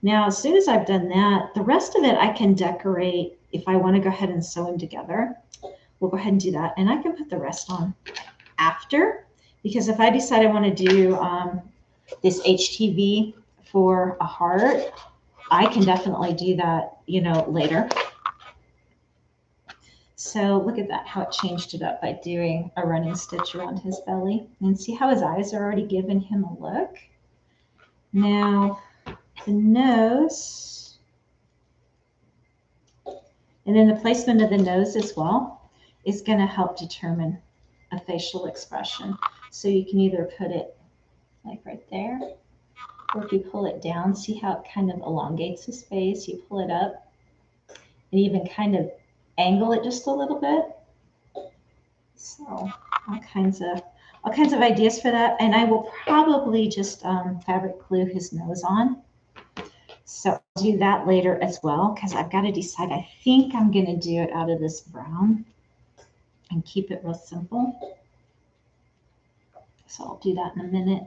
Now, as soon as I've done that, the rest of it I can decorate if I want to go ahead and sew them together. We'll go ahead and do that, and I can put the rest on after, because if I decide I want to do this HTV for a heart, I can definitely do that, you know, later. So look at that, how it changed it up by doing a running stitch around his belly. And see how his eyes are already giving him a look? Now, the nose, and then the placement of the nose as well is going to help determine a facial expression. So you can either put it like right there, or if you pull it down, see how it kind of elongates his face. You pull it up and even kind of angle it just a little bit. So all kinds of ideas for that. And I will probably just fabric glue his nose on. So I'll do that later as well, because I've got to decide. I think I'm going to do it out of this brown and keep it real simple. So I'll do that in a minute.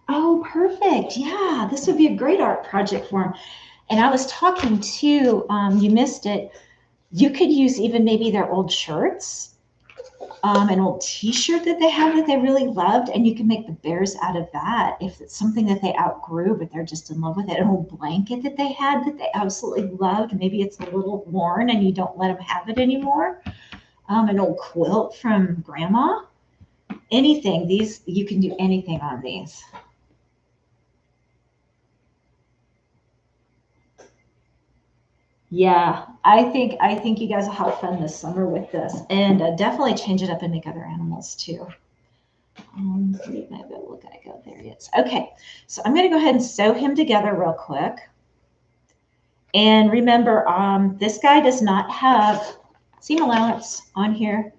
Oh, perfect. Yeah, this would be a great art project for him. And I was talking to, you missed it, you could use even maybe their old shirts, an old t-shirt that they have that they really loved, and you can make the bears out of that if it's something that they outgrew, but they're just in love with it. An old blanket that they had that they absolutely loved. Maybe it's a little worn and you don't let them have it anymore. An old quilt from grandma. Anything. These, you can do anything on these. Yeah, I think you guys will have fun this summer with this, and definitely change it up and make other animals too. You might be able to look at it. Go, there he is. Okay, so I'm going to go ahead and sew him together real quick. And remember, this guy does not have seam allowance on here,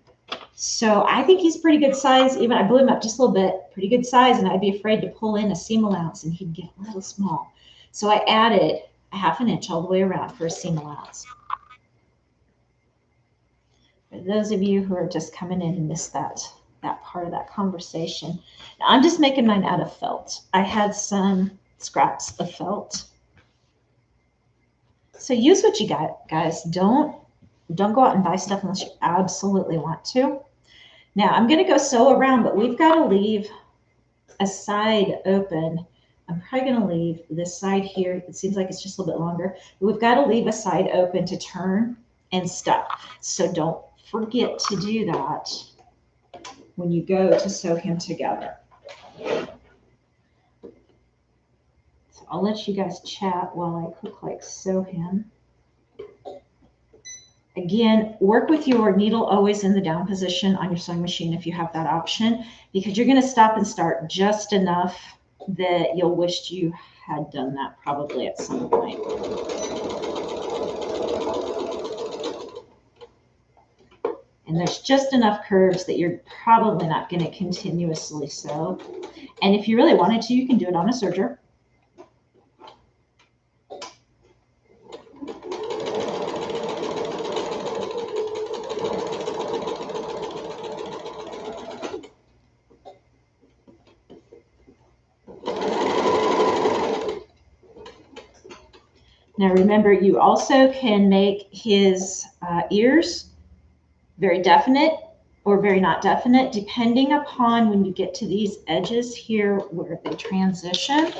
so I think he's pretty good size. Even I blew him up just a little bit, pretty good size, and I'd be afraid to pull in a seam allowance and he'd get a little small. So I added a 1/2 inch all the way around for a seam allowance. For those of you who are just coming in and missed that part of that conversation. Now, I'm just making mine out of felt. I had some scraps of felt. So use what you got, guys. Don't go out and buy stuff unless you absolutely want to. Now I'm going to go sew around, but we've got to leave a side open. I'm probably going to leave this side here. It seems like it's just a little bit longer. But we've got to leave a side open to turn and stuff. So don't forget to do that when you go to sew him together. So I'll let you guys chat while I quick sew him. Again, work with your needle always in the down position on your sewing machine if you have that option, because you're going to stop and start just enough that you'll wish you had done that probably at some point. And there's just enough curves that you're probably not going to continuously sew. And if you really wanted to, you can do it on a serger. Now remember, you also can make his ears very definite or very not definite, depending upon when you get to these edges here where they transition.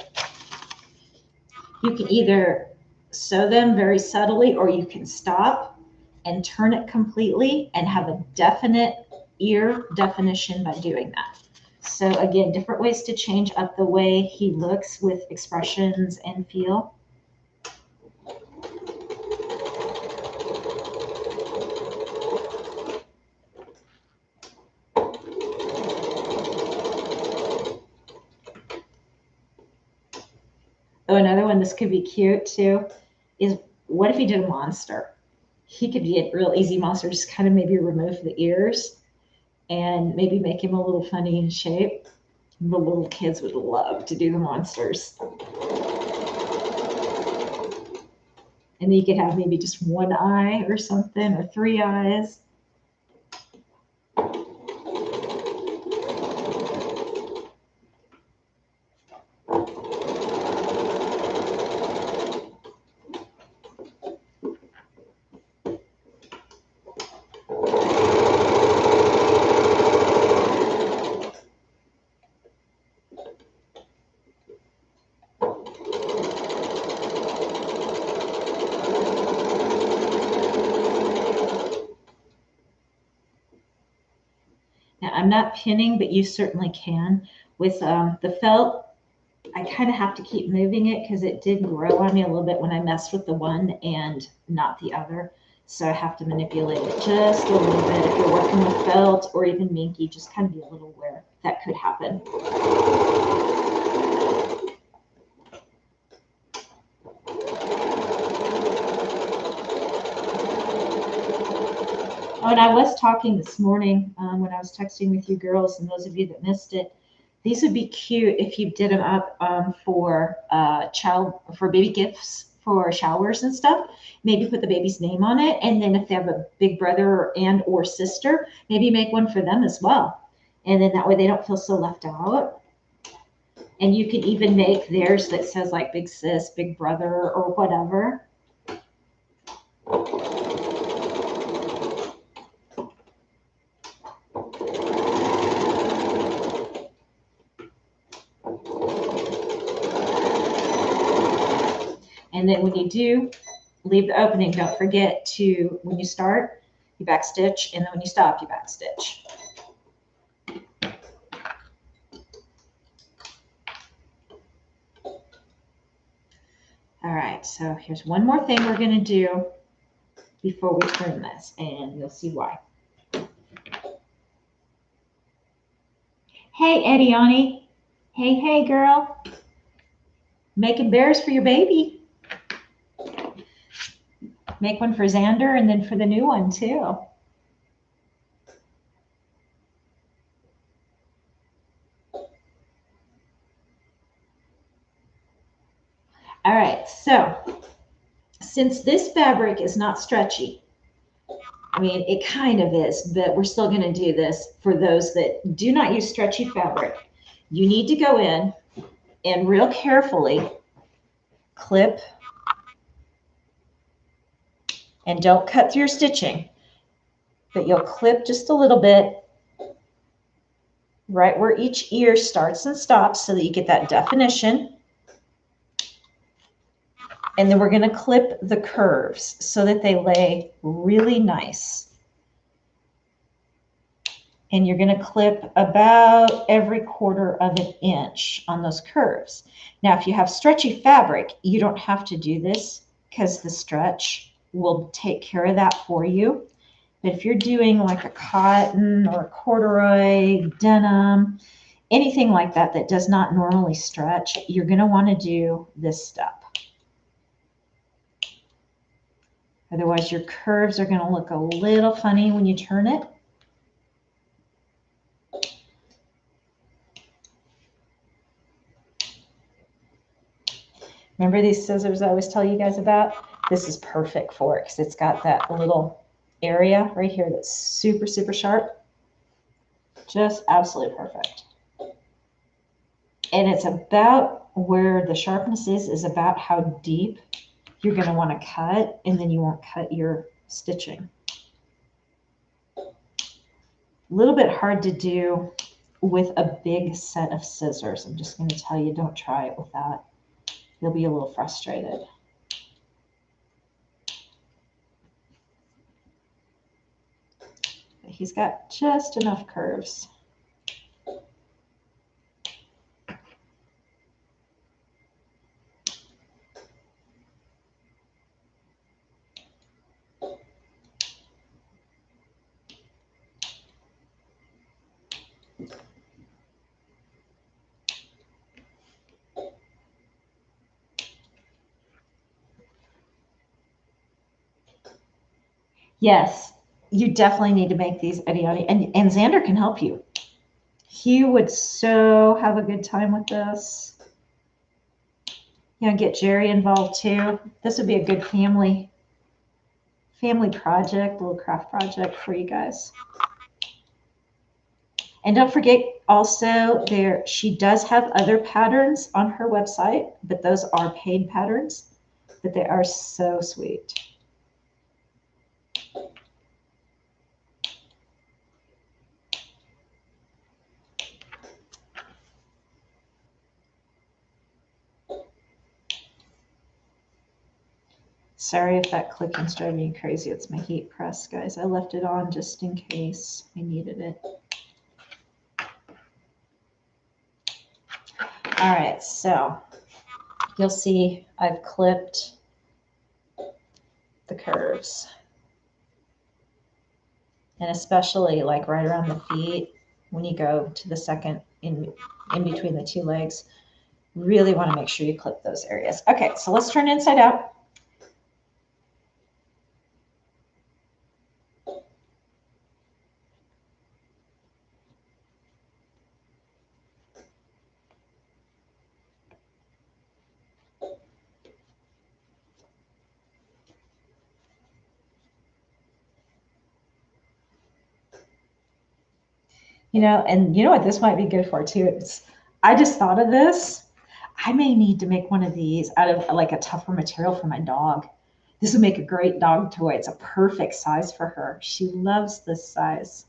You can either sew them very subtly, or you can stop and turn it completely and have a definite ear definition by doing that. So again, different ways to change up the way he looks with expressions and feel. Oh, another one, this could be cute too, is what if he did a monster? He could be a real easy monster, just kind of maybe remove the ears and maybe make him a little funny in shape. The little kids would love to do the monsters. And then you could have maybe just one eye or something, or three eyes. I'm not pinning, but you certainly can. With the felt, I kind of have to keep moving it because it did grow on me a little bit when I messed with the one and not the other. So I have to manipulate it just a little bit. If you're working with felt or even minky, just kind of be a little aware that could happen. Oh, and I was talking this morning when I was texting with you girls, and those of you that missed it, these would be cute if you did them up for baby gifts for showers and stuff. Maybe put the baby's name on it, and then if they have a big brother and or sister, maybe make one for them as well. And then that way they don't feel so left out. And you can even make theirs that says like big sis, big brother, or whatever. And then when you do leave the opening, don't forget to, when you start, you back stitch, and then when you stop, you back stitch. All right, so here's one more thing we're going to do before we turn this, and you'll see why. Hey, Ediani. Hey, girl. Making bears for your baby. Make one for Xander and then for the new one too. All right, so since this fabric is not stretchy, I mean, it kind of is, but we're still going to do this for those that do not use stretchy fabric. You need to go in and real carefully clip, and don't cut through your stitching, but you'll clip just a little bit right where each ear starts and stops so that you get that definition. And then we're going to clip the curves so that they lay really nice. And you're going to clip about every 1/4 of an inch on those curves. Now, if you have stretchy fabric, you don't have to do this because the stretch will take care of that for you. But if you're doing like a cotton or a corduroy, denim, anything like that that does not normally stretch, you're going to want to do this step. Otherwise, your curves are going to look a little funny when you turn it. Remember these scissors I always tell you guys about? This is perfect for it because it's got that little area right here that's super, super sharp. Just absolutely perfect. And it's about where the sharpness is about how deep you're going to want to cut, and then you won't cut your stitching. A little bit hard to do with a big set of scissors. I'm just going to tell you, don't try it with that. You'll be a little frustrated. But he's got just enough curves. Yes, you definitely need to make these, Ediani, and Xander can help you. He would so have a good time with this. You know, get Jerry involved too. This would be a good family project, little craft project for you guys. And don't forget also she does have other patterns on her website, but those are paid patterns, but they are so sweet. Sorry if that clicking's driving you crazy. It's my heat press, guys. I left it on just in case I needed it. All right, so you'll see I've clipped the curves. And especially like right around the feet, when you go to the second in between the two legs, really want to make sure you clip those areas. Okay, so let's turn inside out. You know, and you know what this might be good for too? I just thought of this. I may need to make one of these out of like a tougher material for my dog. This would make a great dog toy. It's a perfect size for her. She loves this size.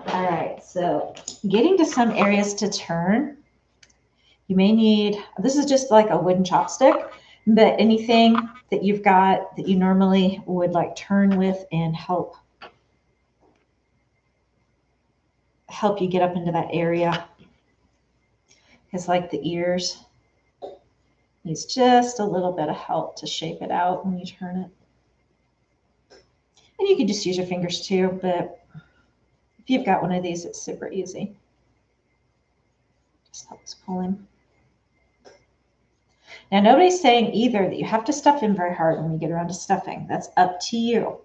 All right, so getting to some areas to turn, you may need, this is just like a wooden chopstick, but anything that you've got that you normally would like turn with and help you get up into that area. Because like the ears needs just a little bit of help to shape it out when you turn it. And you can just use your fingers too, but if you've got one of these, it's super easy. Just helps pulling. Now nobody's saying either that you have to stuff him very hard when you get around to stuffing. That's up to you.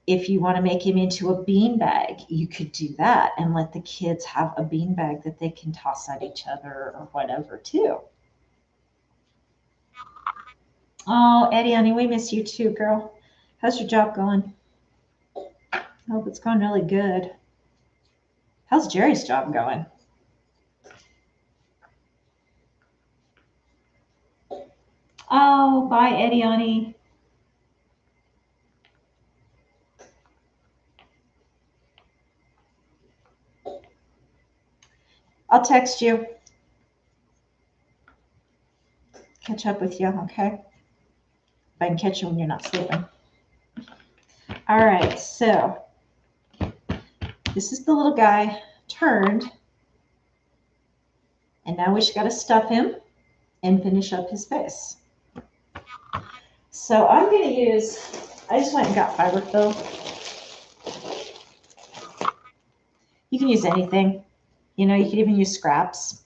If you want to make him into a bean bag, you could do that and let the kids have a bean bag that they can toss at each other or whatever too. Oh, Eddie, honey, we miss you too, girl. How's your job going? I hope it's going really good. How's Jerry's job going? Oh, bye, Ediani. I'll text you. Catch up with you, okay? If I can catch you when you're not sleeping. All right, so this is the little guy turned. And now we just got to stuff him and finish up his face. So I'm going to use, I just went and got Fiberfill. You can use anything. You know, you could even use scraps.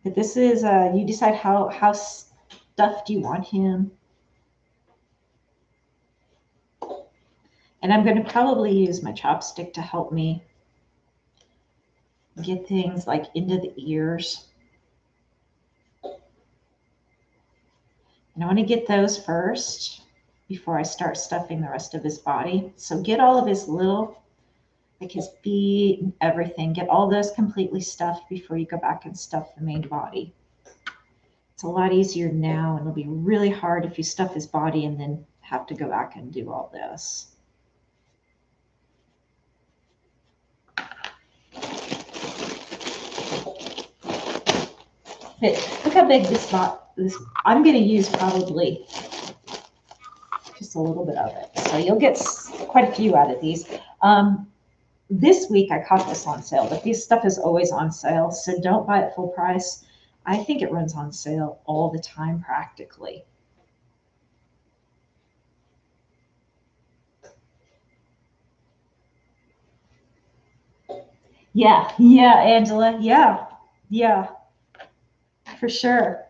But this is, you decide how stuffed you want him. And I'm going to probably use my chopstick to help me get things like into the ears. And I want to get those first before I start stuffing the rest of his body. So get all of his little, like his feet and everything, get all those completely stuffed before you go back and stuff the main body. It's a lot easier now, and it'll be really hard if you stuff his body and then have to go back and do all this. But look how big this I'm going to use probably just a little bit of it. So you'll get quite a few out of these. This week I caught this on sale, but this stuff is always on sale, so don't buy it full price. I think it runs on sale all the time practically. Yeah, Angela, yeah, for sure.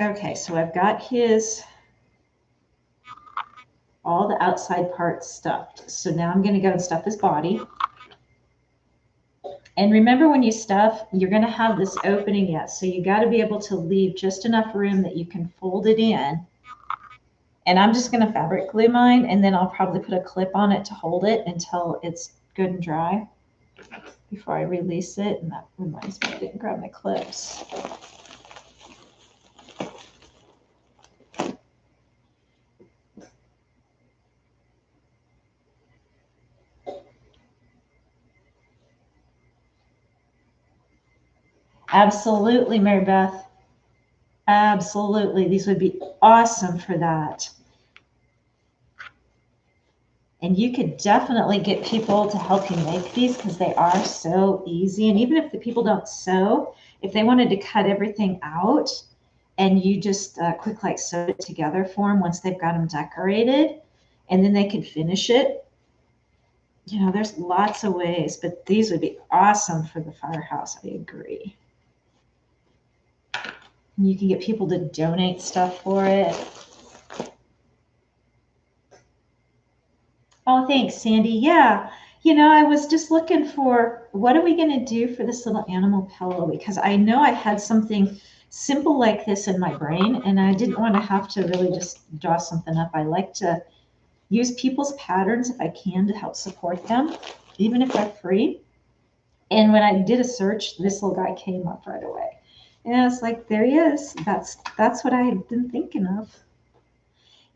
Okay, so I've got all the outside parts stuffed. So now I'm going to go and stuff his body. And remember, when you stuff, you're going to have this opening yet. So you got to be able to leave just enough room that you can fold it in. And I'm just going to fabric glue mine, and then I'll probably put a clip on it to hold it until it's good and dry before I release it. And that reminds me, I didn't grab my clips. Absolutely, Mary Beth. Absolutely. These would be awesome for that. And you could definitely get people to help you make these because they are so easy. And even if the people don't sew, if they wanted to cut everything out and you just quick like sew it together for them once they've got them decorated, and then they could finish it. You know, there's lots of ways, but these would be awesome for the firehouse. I agree. And you can get people to donate stuff for it. Oh, thanks, Sandy. Yeah, you know, I was just looking for what are we going to do for this little animal pillow, because I know I had something simple like this in my brain, and I didn't want to have to really just draw something up. I like to use people's patterns if I can to help support them, even if they're free. And when I did a search, this little guy came up right away. And I was like, there he is. That's what I had been thinking of.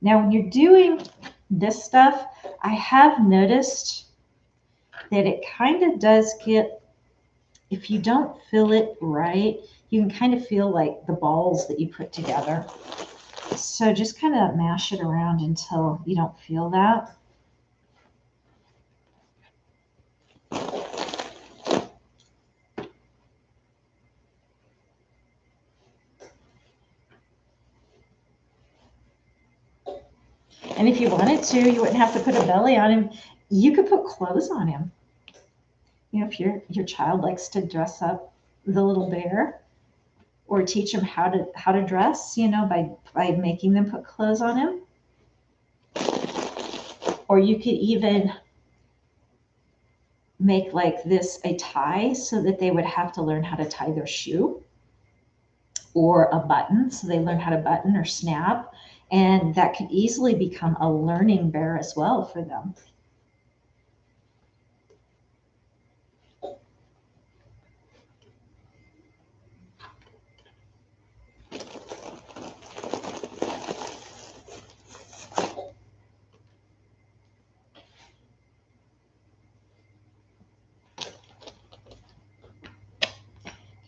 Now, when you're doing this stuff, I have noticed that it kind of does get, if you don't fill it right, you can kind of feel like the balls that you put together. So just kind of mash it around until you don't feel that. And if you wanted to, you wouldn't have to put a belly on him. You could put clothes on him. You know, if your child likes to dress up the little bear, or teach them how to dress, you know, by making them put clothes on him. Or you could even make like this a tie so that they would have to learn how to tie their shoe, or a button so they learn how to button or snap, and that could easily become a learning bear as well for them.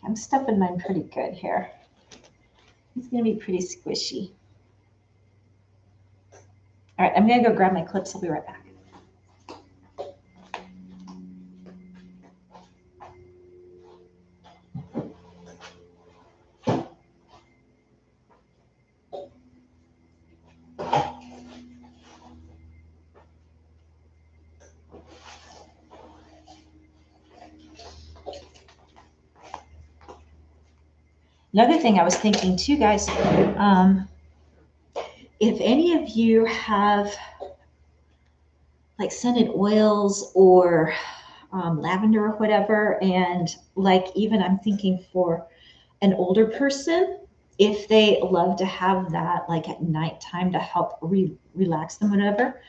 I'm stuffing mine pretty good here. It's going to be pretty squishy. All right, I'm going to go grab my clips. I'll be right back. Another thing I was thinking too, guys, if any of you have like scented oils or lavender or whatever, and like even I'm thinking for an older person, if they love to have that like at nighttime to help relax them, whatever,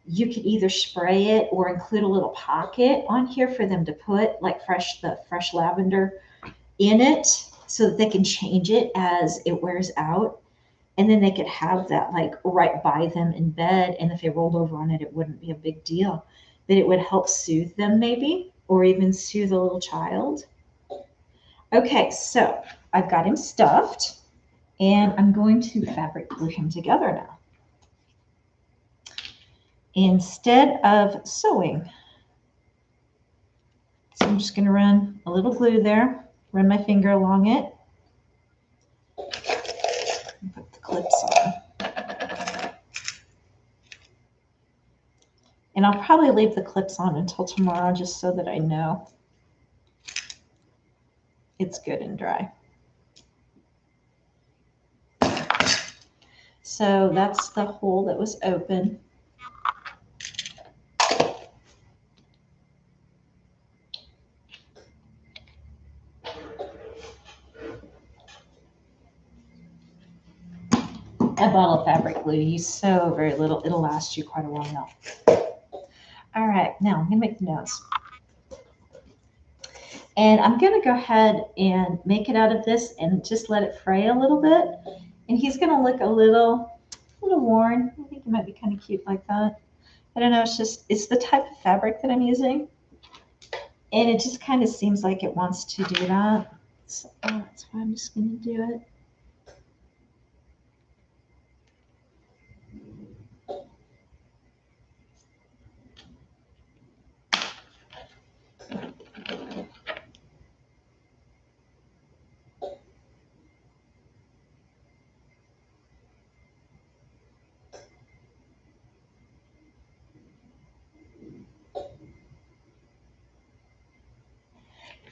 you could either spray it or include a little pocket on here for them to put like the fresh lavender in it so that they can change it as it wears out. And then they could have that like right by them in bed. And if they rolled over on it, it wouldn't be a big deal. But it would help soothe them maybe, or even soothe a little child. Okay, so I've got him stuffed, and I'm going to fabric glue him together now. Instead of sewing. So I'm just going to run a little glue there, run my finger along it, and put the clips on. And I'll probably leave the clips on until tomorrow just so that I know it's good and dry. So that's the hole that was open. A bottle of fabric glue, you use so very little, it'll last you quite a while. All right, now I'm gonna make the nose. And I'm gonna go ahead and make it out of this and just let it fray a little bit. And he's gonna look a little worn. I think he might be kind of cute like that. I don't know, it's the type of fabric that I'm using. And it just kind of seems like it wants to do that. So that's why I'm just gonna do it.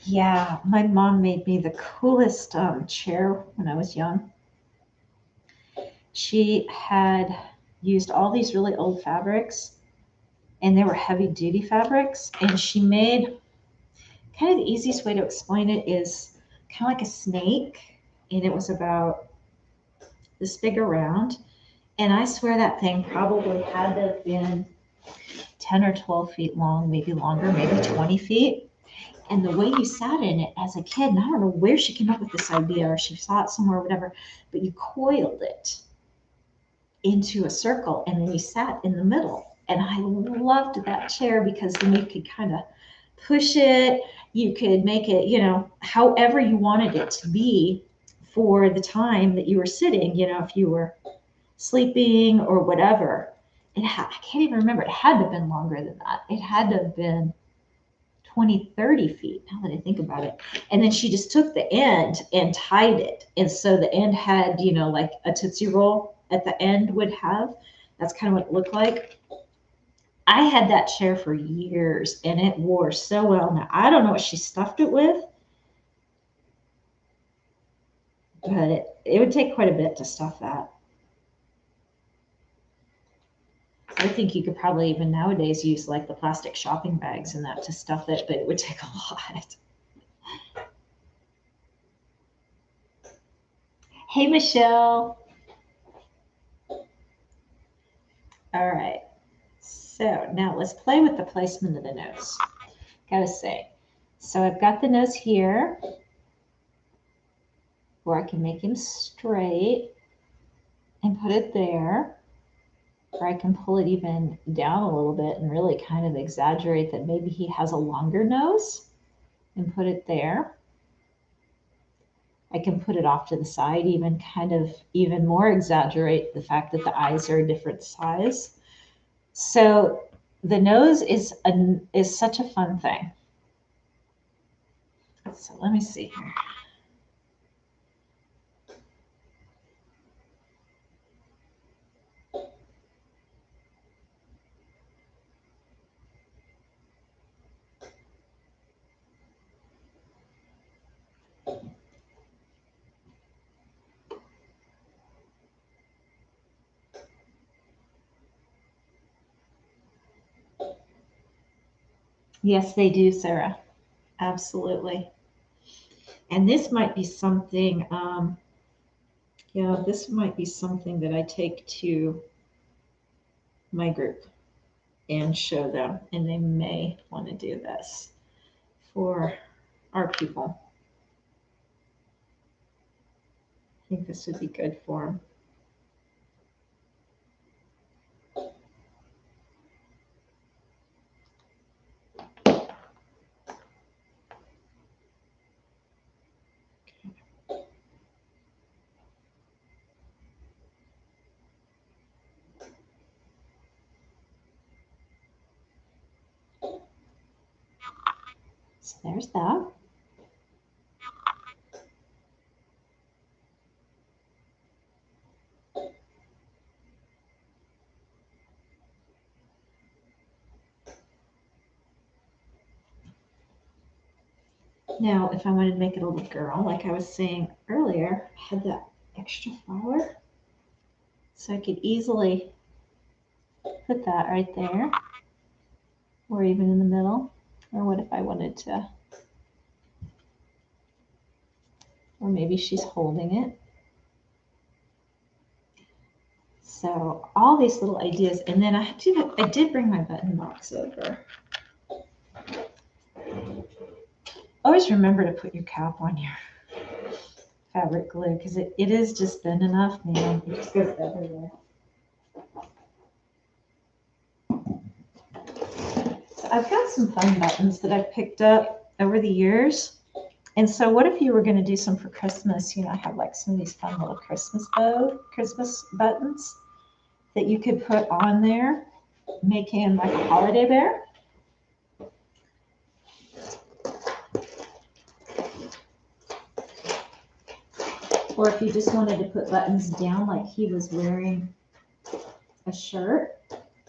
Yeah, my mom made me the coolest chair when I was young. She had used all these really old fabrics, and they were heavy duty fabrics, and she made, kind of the easiest way to explain it is kind of like a snake, and it was about this big around, and I swear that thing probably had to have been 10 or 12 feet long, maybe longer, maybe 20 feet. And the way you sat in it as a kid, and I don't know where she came up with this idea, or she saw it somewhere or whatever, but you coiled it into a circle and then you sat in the middle. And I loved that chair because then you could kind of push it, you could make it, you know, however you wanted it to be for the time that you were sitting, you know, if you were sleeping or whatever. I can't even remember, it had to have been longer than that. It had to have been 20, 30 feet, now that I think about it. And then she just took the end and tied it. And so the end had, you know, like a Tootsie Roll at the end would have. That's kind of what it looked like. I had that chair for years and it wore so well. Now, I don't know what she stuffed it with, but it would take quite a bit to stuff that. I think you could probably even nowadays use like the plastic shopping bags and that to stuff it, but it would take a lot. Hey, Michelle. All right. So now let's play with the placement of the nose. Gotta say, so I've got the nose here where I can make him straight and put it there, or I can pull it even down a little bit and really kind of exaggerate that maybe he has a longer nose and put it there. I can put it off to the side, even kind of even more exaggerate the fact that the eyes are a different size. So the nose is such a fun thing. So let me see here. Yes, they do, Sarah. Absolutely. And this might be something, this might be something that I take to my group and show them, and they may want to do this for our people. I think this would be good for them. So there's that. Now, if I wanted to make it a little girl, like I was saying earlier, I had that extra flower. So I could easily put that right there, or even in the middle. Or what if I wanted to, or maybe she's holding it. So all these little ideas. And then I did bring my button box over. Always remember to put your cap on your fabric glue, because it is just thin enough, man. It just goes everywhere. So I've got some fun buttons that I've picked up over the years. And so what if you were going to do some for Christmas? You know, I have like some of these fun little Christmas buttons that you could put on there, make him like a holiday bear. Or if you just wanted to put buttons down like he was wearing a shirt,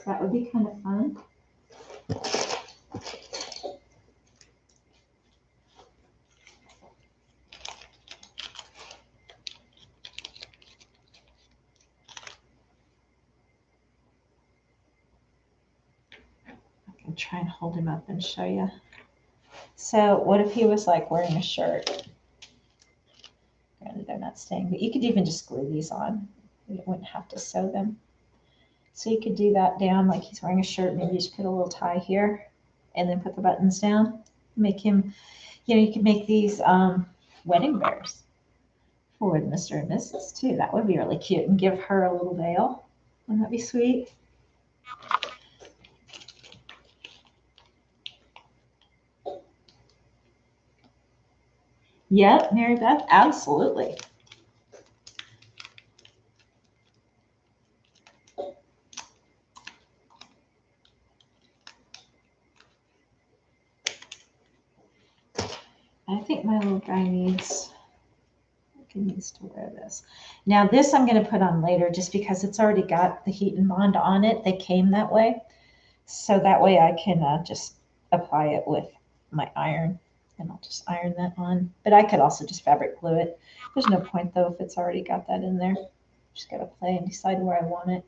that would be kind of fun. I can try and hold him up and show you. So what if he was like wearing a shirt? Granted, they're not staying, but you could even just glue these on. You wouldn't have to sew them. So you could do that down like he's wearing a shirt. Maybe just put a little tie here and then put the buttons down. Make him, you could make these wedding bears for Mr. and Mrs. too. That would be really cute, and give her a little veil. Wouldn't that be sweet? Yep, Mary Beth, absolutely. I think my little guy needs to wear this. Now this I'm going to put on later just because it's already got the heat and bond on it. They came that way. So that way I can just apply it with my iron, and I'll just iron that on. But I could also just fabric glue it. There's no point though if it's already got that in there. Just gotta play and decide where I want it.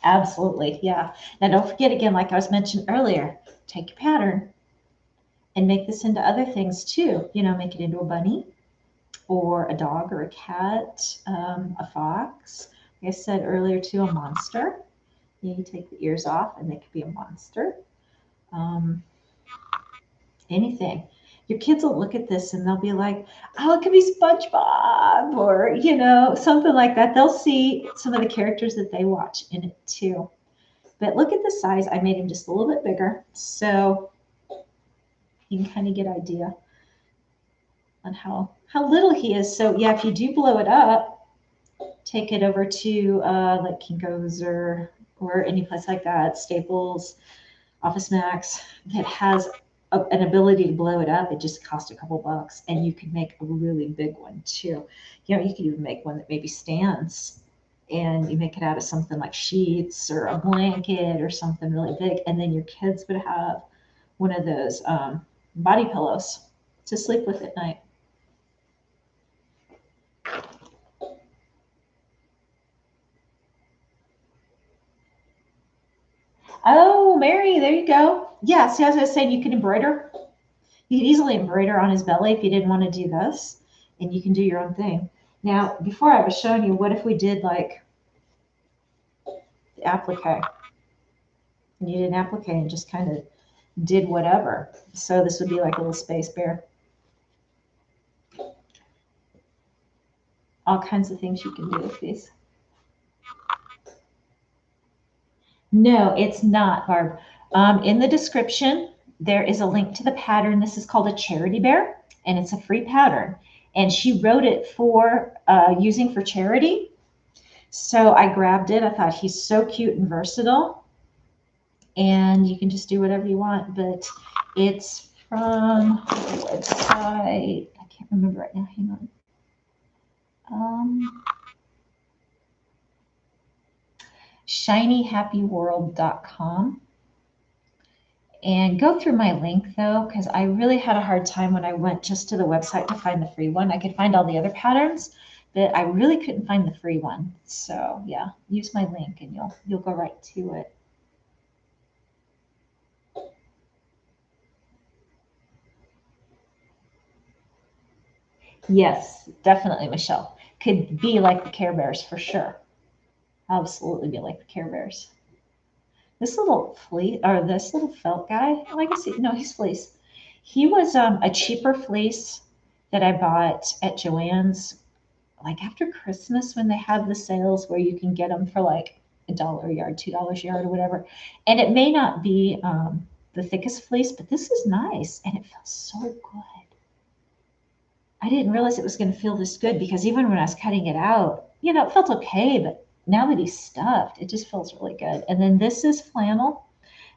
Absolutely, yeah. Now don't forget again, like I was mentioned earlier, take your pattern and make this into other things too. You know, make it into a bunny or a dog or a cat, a fox. Like I said earlier too, a monster. You take the ears off and they could be a monster. Um, anything. Your kids will look at this and they'll be like, oh, it could be SpongeBob or, you know, something like that. They'll see some of the characters that they watch in it too. But look at the size. I made him just a little bit bigger so you can kind of get an idea on how little he is. So yeah, if you do blow it up, take it over to like Kinko's or any place like that, Staples, Office Max, that has an ability to blow it up. It just costs a couple bucks, and you can make a really big one too. You know, you could even make one that maybe stands, and you make it out of something like sheets or a blanket or something really big, and then your kids would have one of those body pillows to sleep with at night. Oh, Mary, there you go. Yeah, see, as I was saying, you can embroider. You could easily embroider on his belly if you didn't want to do this, and you can do your own thing. Now, before I was showing you, what if we did like the applique? And you did an applique and just kind of did whatever. So this would be like a little space bear. All kinds of things you can do with these. No, it's not, Barb. In the description, there is a link to the pattern. This is called a charity bear, and it's a free pattern. And she wrote it for using for charity. So I grabbed it. I thought he's so cute and versatile. And you can just do whatever you want. But it's from the website. I can't remember right now. Hang on. shinyhappyworld.com. And go through my link though, because I really had a hard time when I went just to the website to find the free one. I could find all the other patterns, but I really couldn't find the free one. So yeah, use my link and you'll go right to it. Yes, definitely, Michelle. Could be like the Care Bears for sure. Absolutely be like the Care Bears. This little fleece, or this little felt guy, like I see, no, he's fleece. He was a cheaper fleece that I bought at Joann's, like after Christmas when they have the sales where you can get them for like $1 a yard, $2 a yard, or whatever. And it may not be the thickest fleece, but this is nice, and it feels so good. I didn't realize it was going to feel this good because even when I was cutting it out, you know, it felt okay, but now that he's stuffed, it just feels really good. And then this is flannel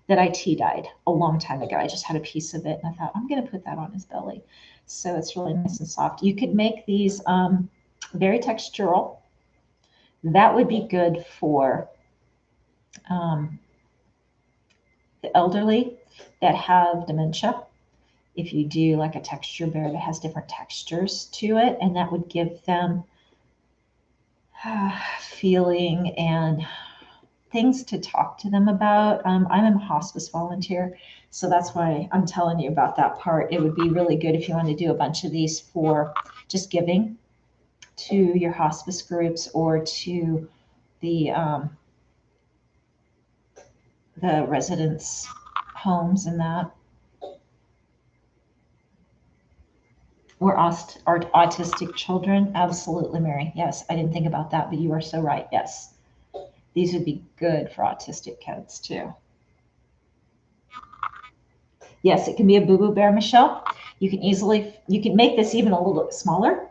that I tea dyed a long time ago. I just had a piece of it and I thought, I'm going to put that on his belly. So it's really nice and soft. You could make these very textural. That would be good for the elderly that have dementia. If you do like a texture bear that has different textures to it, and that would give them feeling and things to talk to them about. I'm a hospice volunteer, so that's why I'm telling you about that part. It would be really good if you want to do a bunch of these for just giving to your hospice groups or to the residents' homes and that. Or autistic children. Absolutely, Mary. Yes, I didn't think about that, but you are so right. Yes, these would be good for autistic kids too. Yes, it can be a boo-boo bear, Michelle. You can make this even a little bit smaller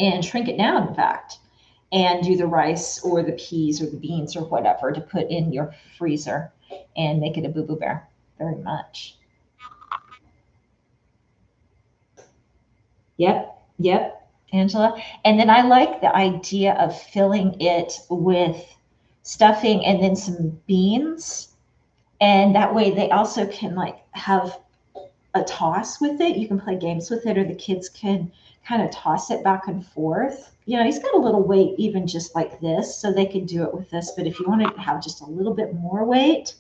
and shrink it down, in fact, and do the rice or the peas or the beans or whatever to put in your freezer and make it a boo-boo bear. Very much. Yep. Yep, Angela. And then I like the idea of filling it with stuffing and then some beans. And that way they also can like have a toss with it. You can play games with it, or the kids can kind of toss it back and forth. You know, he's got a little weight even just like this, so they could do it with this. But if you want to have just a little bit more weight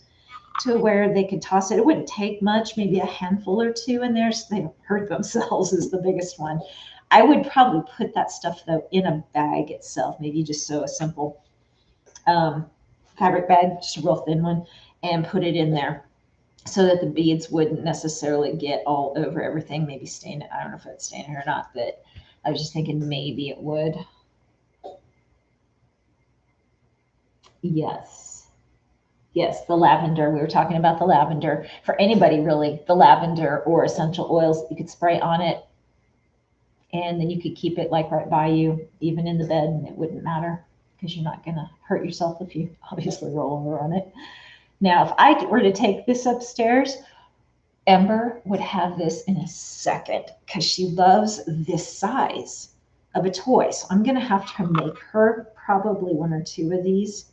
to where they could toss it, it wouldn't take much, maybe a handful or two in there so they don't hurt themselves is the biggest one. I would probably put that stuff though in a bag itself. Maybe just sew a simple fabric bag, just a real thin one, and put it in there so that the beads wouldn't necessarily get all over everything, maybe stain it. I don't know if it's staining or not, but I was just thinking maybe it would. Yes. Yes, the lavender. We were talking about the lavender. For anybody really, the lavender or essential oils, you could spray on it and then you could keep it like right by you, even in the bed, and it wouldn't matter because you're not going to hurt yourself if you obviously roll over on it. Now, if I were to take this upstairs, Ember would have this in a second because she loves this size of a toy. So I'm going to have to make her probably one or two of these,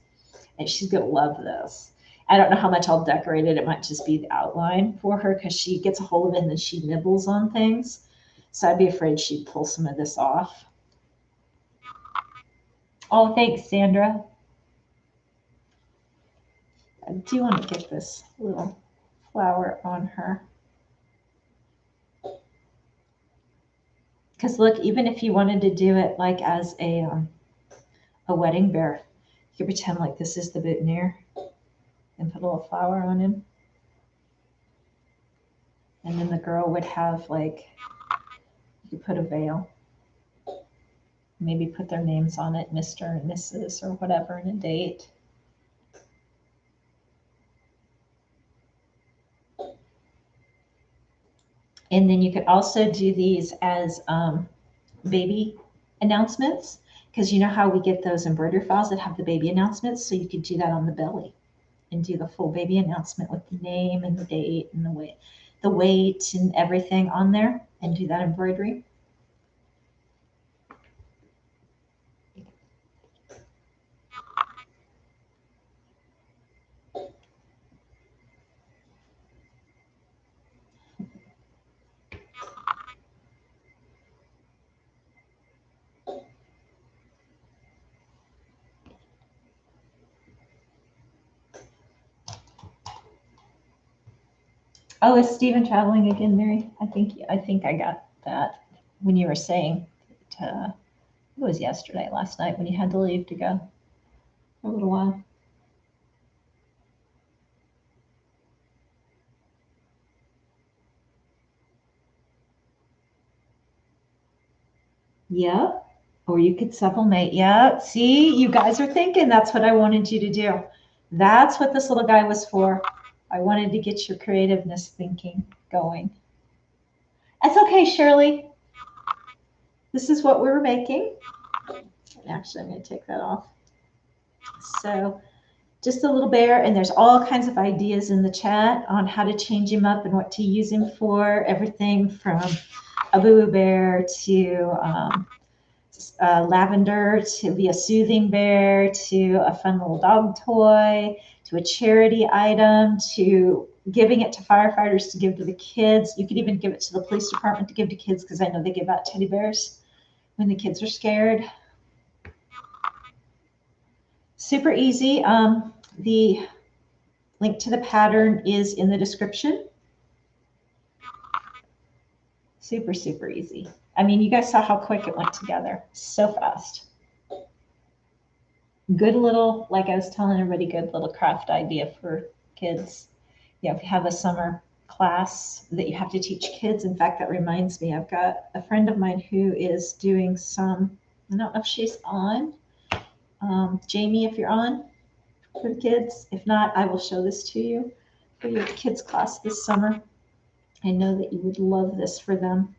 and she's going to love this. I don't know how much I'll decorate it. It might just be the outline for her because she gets a hold of it and then she nibbles on things. So I'd be afraid she'd pull some of this off. Oh, thanks, Sandra. I do want to get this little flower on her. Because look, even if you wanted to do it like as a wedding bear, you could pretend like this is the boutonniere and put a little flower on him. And then the girl would have like, you could put a veil. Maybe put their names on it, Mr. and Mrs. or whatever, and a date. And then you could also do these as baby announcements, because you know how we get those embroidery files that have the baby announcements, so you could do that on the belly and do the full baby announcement with the name and the date and the weight and everything on there, and do that embroidery. Oh, is Stephen traveling again, Mary? I think I got that when you were saying it was yesterday, last night when you had to leave to go for a little while. Yep. Or you could sublimate. Yeah. See, you guys are thinking that's what I wanted you to do. That's what this little guy was for. I wanted to get your creativeness thinking going. That's okay, Shirley. This is what we were making. Actually, I'm going to take that off. So just a little bear, and there's all kinds of ideas in the chat on how to change him up and what to use him for. Everything from a boo-boo bear to lavender to be a soothing bear to a fun little dog toy to a charity item to giving it to firefighters to give to the kids. You could even give it to the police department to give to kids, because I know they give out teddy bears when the kids are scared. Super easy. The link to the pattern is in the description. Super, super easy. I mean, you guys saw how quick it went together. So fast. Good little, like I was telling everybody, good little craft idea for kids. You know, if you have a summer class that you have to teach kids. In fact, that reminds me, I've got a friend of mine who is doing some, I don't know if she's on. Jamie, if you're on for the kids. If not, I will show this to you for your kids class this summer. I know that you would love this for them.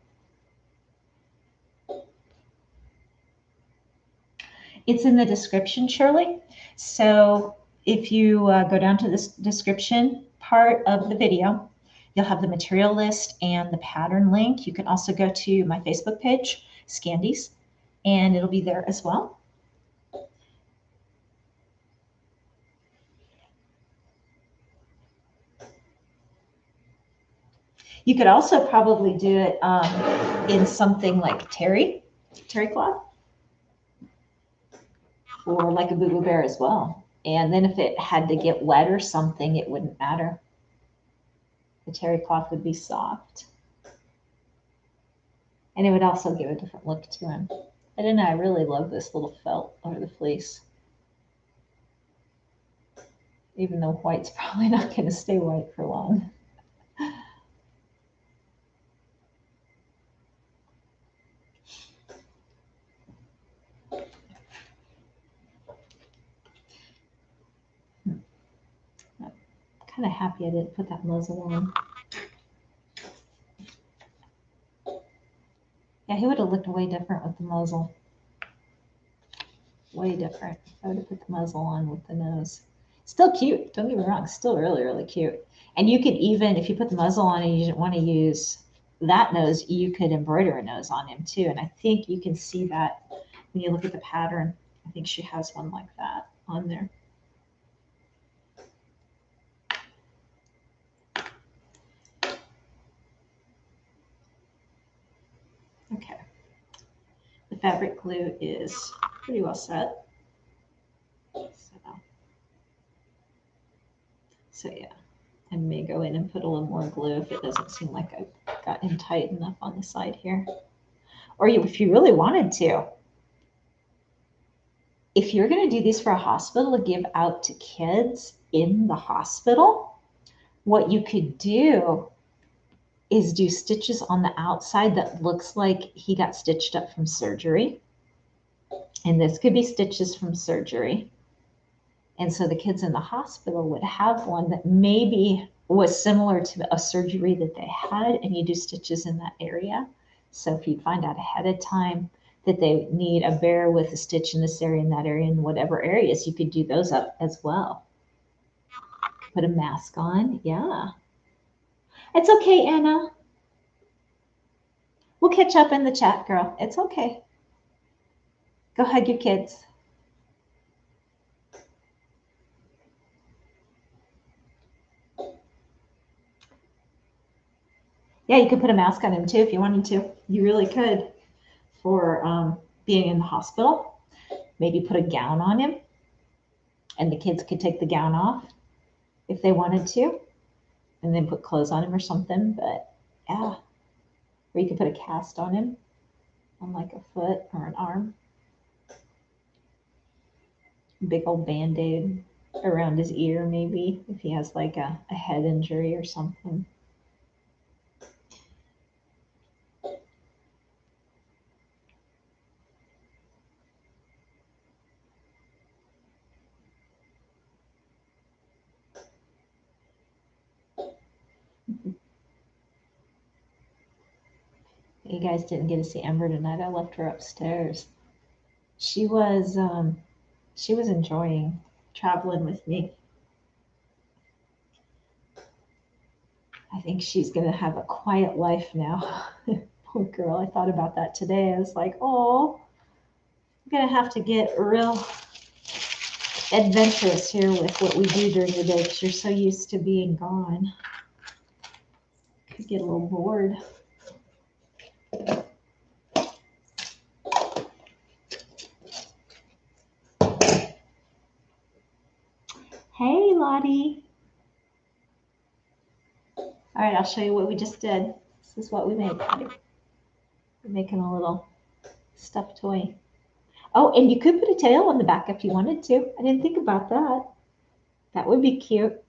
It's in the description, Shirley. So if you go down to this description part of the video, you'll have the material list and the pattern link. You can also go to my Facebook page, Scandeez, and it'll be there as well. You could also probably do it in something like terry cloth, or like a Boo Bear as well. And then if it had to get wet or something, it wouldn't matter. The terry cloth would be soft. And it would also give a different look to him. I don't know, I really love this little felt over the fleece. Even though white's probably not going to stay white for long. I'm kind of happy I didn't put that muzzle on. Yeah, he would have looked way different with the muzzle. Way different. I would have put the muzzle on with the nose. Still cute, don't get me wrong, still really, really cute. And you could even, if you put the muzzle on and you didn't want to use that nose, you could embroider a nose on him too. And I think you can see that when you look at the pattern. I think she has one like that on there. Okay. The fabric glue is pretty well set. So yeah, I may go in and put a little more glue if it doesn't seem like I've got him tight enough on the side here. Or if you really wanted to, if you're going to do these for a hospital to give out to kids in the hospital, what you could do is do stitches on the outside that looks like he got stitched up from surgery. And this could be stitches from surgery. And so the kids in the hospital would have one that maybe was similar to a surgery that they had, and you do stitches in that area. So if you find out ahead of time that they need a bear with a stitch in this area and that area and whatever areas, you could do those up as well. Put a mask on. Yeah. It's okay, Anna. We'll catch up in the chat, girl. It's okay. Go hug your kids. Yeah, you could put a mask on him too if you wanted to. You really could for being in the hospital. Maybe put a gown on him, and the kids could take the gown off if they wanted to, and then put clothes on him or something. But yeah, or you could put a cast on him, on like a foot or an arm. Big old Band-Aid around his ear, maybe, if he has like a head injury or something. You guys didn't get to see Ember tonight. I left her upstairs. She was enjoying traveling with me. I think she's gonna have a quiet life now. Poor girl. I thought about that today. I was like, oh, I'm gonna have to get real adventurous here with what we do during the day because you're so used to being gone. Could get a little bored. Hey, Lottie. All right, I'll show you what we just did. This is what we made. We're making a little stuffed toy. Oh, and you could put a tail on the back if you wanted to. I didn't think about that. That would be cute.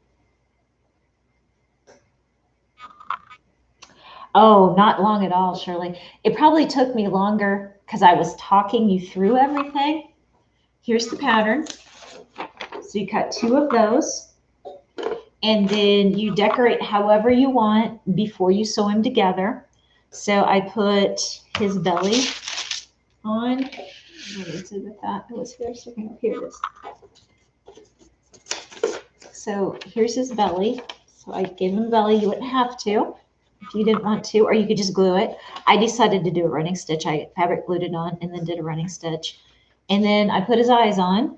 Oh, not long at all, Shirley. It probably took me longer because I was talking you through everything. Here's the pattern. So you cut 2 of those, and then you decorate however you want before you sew them together. So I put his belly on. What is it with that? It was here a second. Here it is. So here's his belly. So I gave him belly. You wouldn't have to. if you didn't want to, or you could just glue it. I decided to do a running stitch. I fabric glued it on and then did a running stitch. And then I put his eyes on,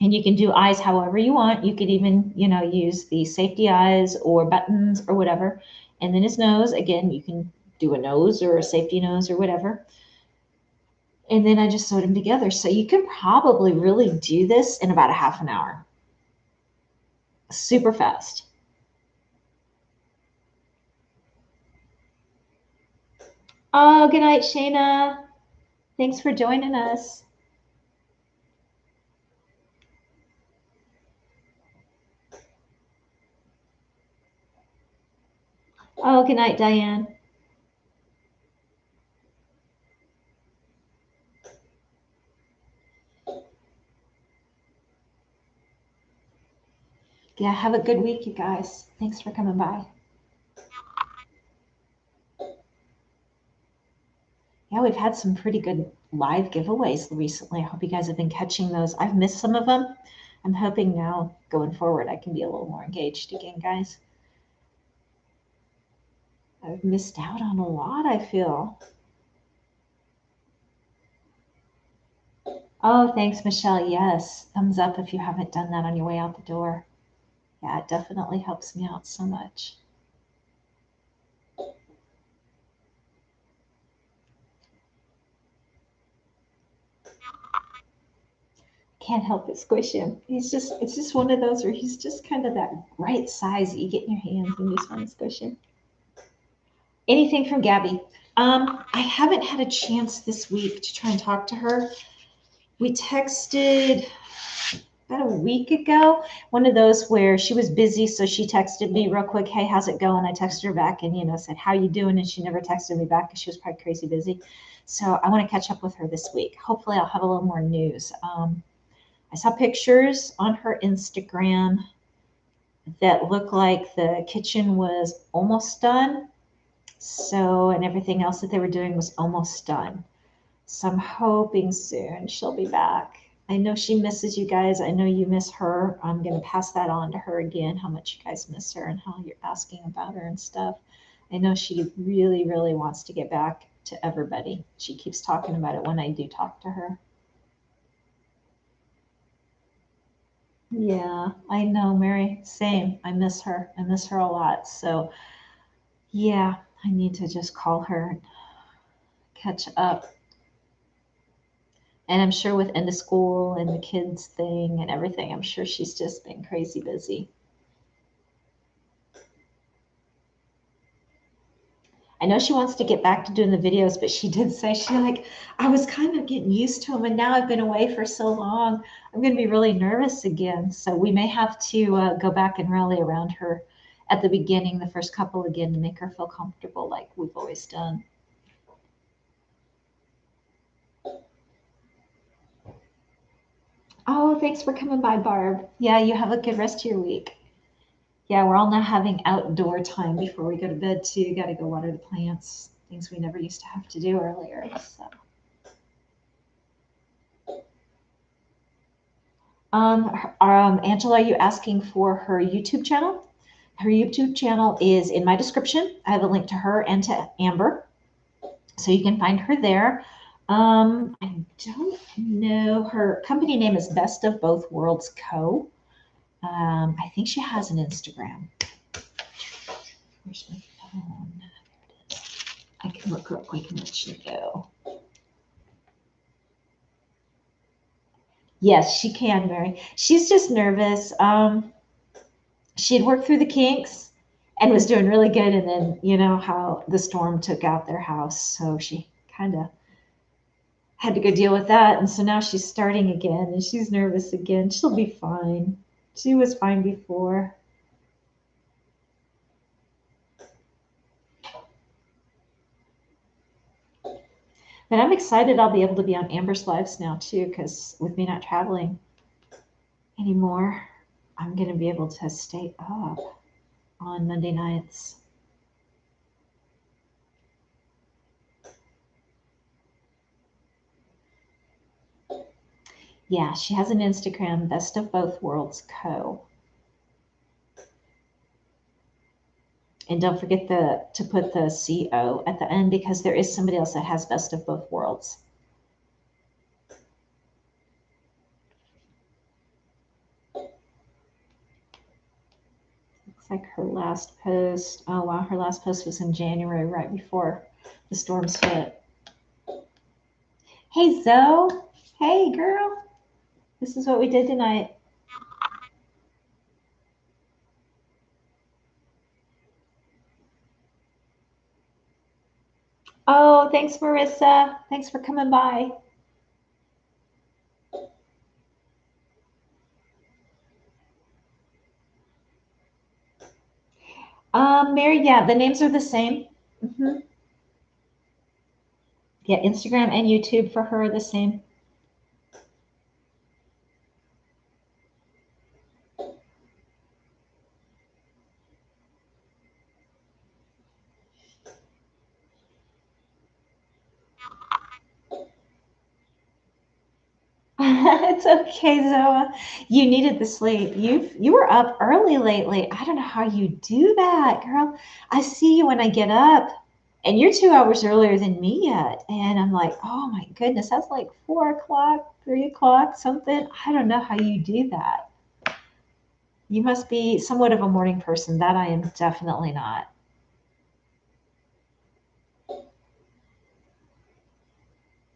and you can do eyes however you want. You could even, you know, use the safety eyes or buttons or whatever. And then his nose, again, you can do a nose or a safety nose or whatever. And then I just sewed them together. So you can probably really do this in about a half an hour. Super fast. Oh, good night, Shayna. Thanks for joining us. Oh, good night, Diane. Yeah, have a good week, you guys. Thanks for coming by. Yeah, we've had some pretty good live giveaways recently. I hope you guys have been catching those. I've missed some of them. I'm hoping now going forward I can be a little more engaged again, guys. I've missed out on a lot, I feel. Oh, thanks, Michelle. Yes, thumbs up if you haven't done that on your way out the door. Yeah, it definitely helps me out so much. Can't help but squish him. It's just one of those where he's just kind of that right size that you get in your hands and you just want to squish him. Anything from Gabby? I haven't had a chance this week to try and talk to her. We texted about a week ago, one of those where she was busy, so she texted me real quick, hey, how's it going? I texted her back and, you know, said, how you doing? And she never texted me back because she was probably crazy busy. So I want to catch up with her this week. Hopefully I'll have a little more news. I saw pictures on her Instagram that looked like the kitchen was almost done. So, and everything else that they were doing was almost done. So I'm hoping soon she'll be back. I know she misses you guys. I know you miss her. I'm going to pass that on to her again, how much you guys miss her and how you're asking about her and stuff. I know she really, really wants to get back to everybody. She keeps talking about it when I do talk to her. Yeah, I know, Mary. Same. I miss her. I miss her a lot. So, yeah, I need to just call her and catch up. And I'm sure with end of school and the kids thing and everything, I'm sure she's just been crazy busy. I know she wants to get back to doing the videos, but she did say I was kind of getting used to them, and now I've been away for so long, I'm going to be really nervous again. So we may have to go back and rally around her at the beginning, the first couple again, to make her feel comfortable like we've always done. Oh, thanks for coming by, Barb. Yeah, you have a good rest of your week. Yeah, we're all now having outdoor time before we go to bed too. You got to go water the plants, things we never used to have to do earlier. So. Angela, are you asking for her YouTube channel? Her YouTube channel is in my description. I have a link to her and to Amber, so you can find her there. I don't know. Her company name is Best of Both Worlds Co. I think she has an Instagram. Where's my phone? There it is. I can look real quick and let you know. Yes, she can, Mary. She's just nervous. She had worked through the kinks and was doing really good. And then, you know, how the storm took out their house. So she kind of had to go deal with that. And so now she's starting again and she's nervous again. She'll be fine. She was fine before. But I'm excited I'll be able to be on Amber's lives now too, because with me not traveling anymore, I'm going to be able to stay up on Monday nights. Yeah, she has an Instagram, Best of Both Worlds Co. And don't forget to put the CO at the end because there is somebody else that has best of both worlds. Looks like her last post, oh wow, her last post was in January, right before the storms hit. Hey Zoe, hey girl, this is what we did tonight. Oh, thanks Marissa, thanks for coming by. Mary, yeah, the names are the same. Mm-hmm. Yeah, Instagram and YouTube for her are the same. It's okay, Zoa. You needed the sleep. You were up early lately. I don't know how you do that, girl. I see you when I get up, and you're 2 hours earlier than me yet. And I'm like, oh my goodness, that's like 4 o'clock, 3 o'clock, something. I don't know how you do that. You must be somewhat of a morning person. That I am definitely not.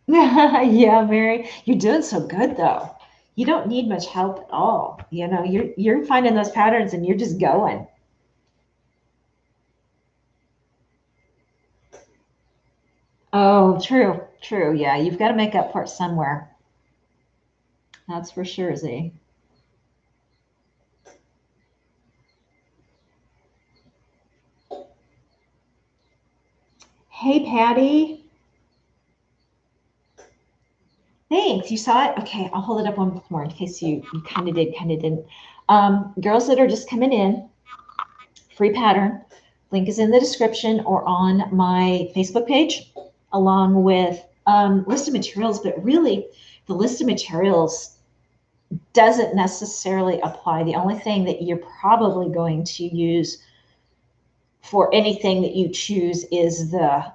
Yeah, Mary, you're doing so good though. You don't need much help at all. You know, you're finding those patterns and you're just going. Oh, true, true. Yeah, you've got to make up for it somewhere. That's for sure, Z. Hey, Patty. Thanks. You saw it? Okay, I'll hold it up one more in case you kind of did, kind of didn't. Girls that are just coming in, free pattern. Link is in the description or on my Facebook page, along with list of materials. But really, the list of materials doesn't necessarily apply. The only thing that you're probably going to use for anything that you choose is the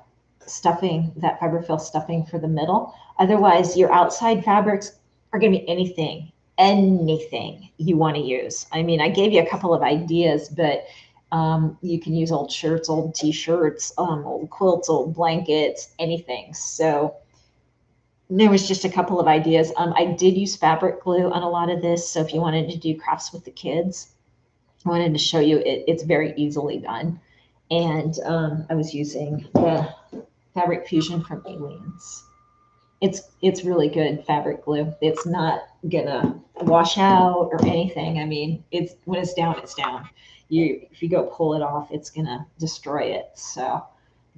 stuffing, that fiberfill stuffing for the middle. Otherwise, your outside fabrics are going to be anything you want to use. I mean, I gave you a couple of ideas, but you can use old shirts, old t-shirts, old quilts, old blankets, anything. So there was just a couple of ideas. I did use fabric glue on a lot of this. So if you wanted to do crafts with the kids, I wanted to show you it's very easily done. And I was using the Fabric Fusion from Aliens. It's really good fabric glue. It's not gonna wash out or anything. I mean, it's when it's down, it's down. If you go pull it off, it's gonna destroy it. So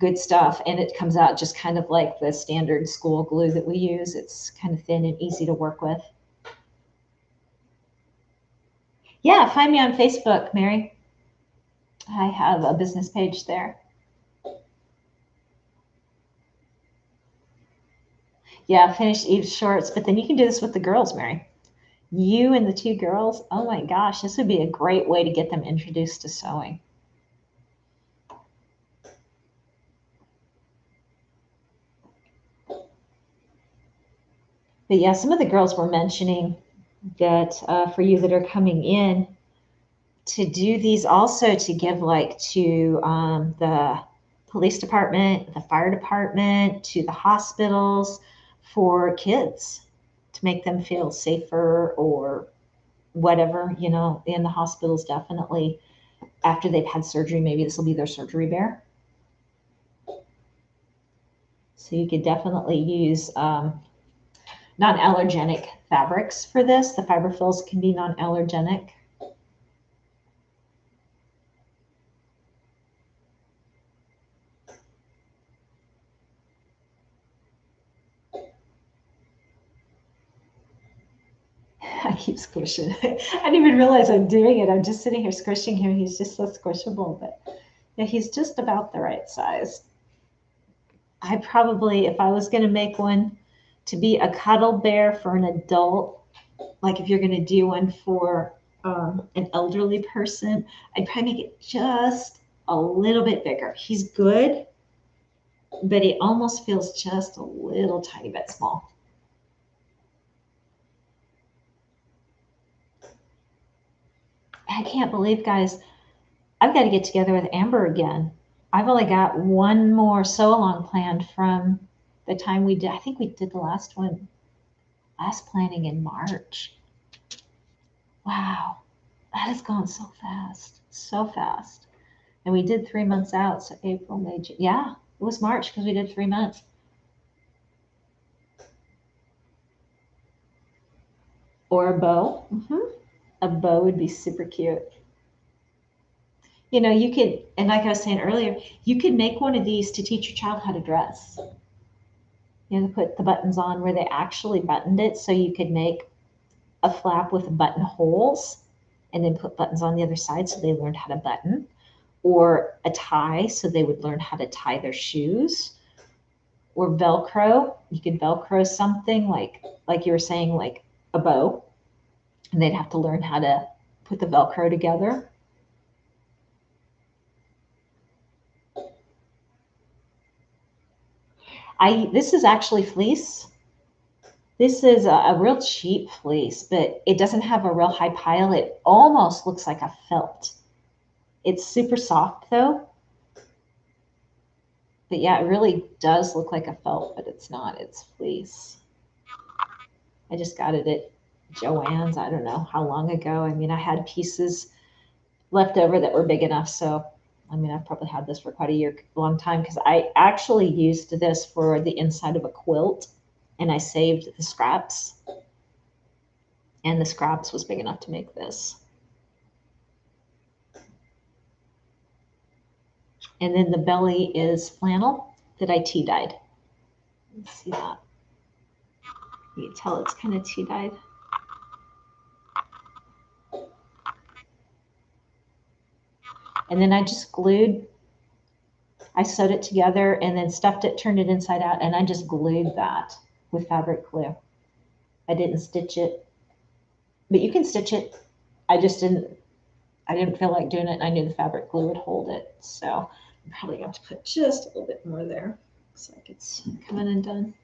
good stuff. And it comes out just kind of like the standard school glue that we use. It's kind of thin and easy to work with. Yeah, find me on Facebook, Mary. I have a business page there. Yeah, finished Eve's shorts, but then you can do this with the girls, Mary. You and the two girls, oh my gosh, this would be a great way to get them introduced to sewing. But yeah, some of the girls were mentioning that for you that are coming in, to do these also to give like to the police department, the fire department, to the hospitals for kids to make them feel safer or whatever, you know, in the hospitals definitely after they've had surgery. Maybe this will be their surgery bear. So you could definitely use non-allergenic fabrics for this. The fiber fills can be non-allergenic. I keep squishing. I didn't even realize I'm doing it. I'm just sitting here squishing him. He's just so squishable, but yeah, he's just about the right size. I probably, if I was going to make one to be a cuddle bear for an adult, like if you're going to do one for an elderly person, I'd probably make it just a little bit bigger. He's good, but he almost feels just a little tiny bit small. I can't believe, guys, I've got to get together with Amber again. I've only got one more sew-along planned from the time we did. I think we did the last planning in March. Wow, that has gone so fast, so fast. And we did 3 months out, so April, May, June. Yeah, it was March because we did 3 months. Or a bow. A bow would be super cute. You know, you could, and like I was saying earlier, you could make one of these to teach your child how to dress. You know, put the buttons on where they actually buttoned it, so you could make a flap with buttonholes and then put buttons on the other side so they learned how to button, or a tie so they would learn how to tie their shoes, or Velcro. You could Velcro something like you were saying, like a bow, and they'd have to learn how to put the Velcro together. This is actually fleece. This is a real cheap fleece, but it doesn't have a real high pile. It almost looks like a felt. It's super soft though. But yeah, it really does look like a felt, but it's not. It's fleece. I just got it at Joann's, I don't know how long ago. I mean, I had pieces left over that were big enough. So, I mean, I've probably had this for quite a long time because I actually used this for the inside of a quilt and I saved the scraps. And the scraps was big enough to make this. And then the belly is flannel that I tea dyed. Let's see that. You can tell it's kind of tea dyed. And then I just I sewed it together and then stuffed it, turned it inside out, and I just glued that with fabric glue. I didn't stitch it, but you can stitch it. I didn't feel like doing it, and I knew the fabric glue would hold it. So I'm probably going to put just a little bit more there. Looks like it's coming and done.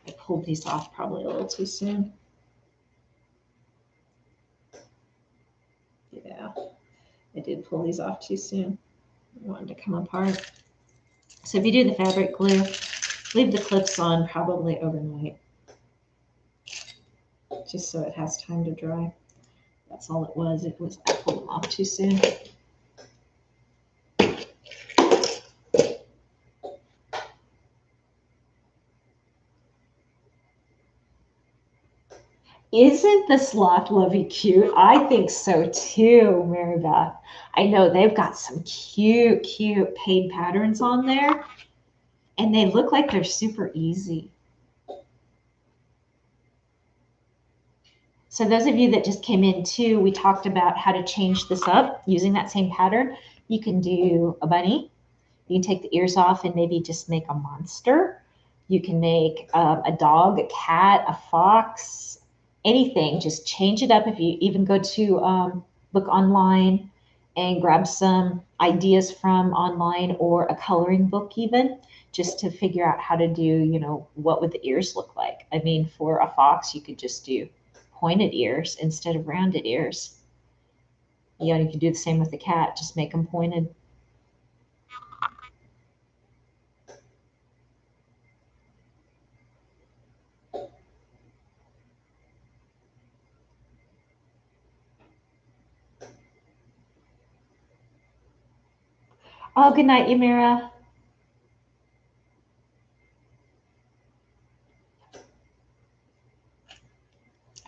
I pulled these off probably a little too soon. Yeah, I did pull these off too soon. I wanted to come apart. So if you do the fabric glue, leave the clips on probably overnight, just so it has time to dry. That's all it was. I pulled them off too soon. Isn't the Sloth Lovey cute? I think so too, Mary Beth. I know they've got some cute, cute paid patterns on there, and they look like they're super easy. So those of you that just came in too, we talked about how to change this up using that same pattern. You can do a bunny. You can take the ears off and maybe just make a monster. You can make a dog, a cat, a fox, anything. Just change it up. If you even go to look online and grab some ideas from online or a coloring book even, just to figure out how to do, you know, what would the ears look like. I mean, for a fox, you could just do pointed ears instead of rounded ears. You know, you could do the same with the cat, just make them pointed. Oh, good night, Yamira.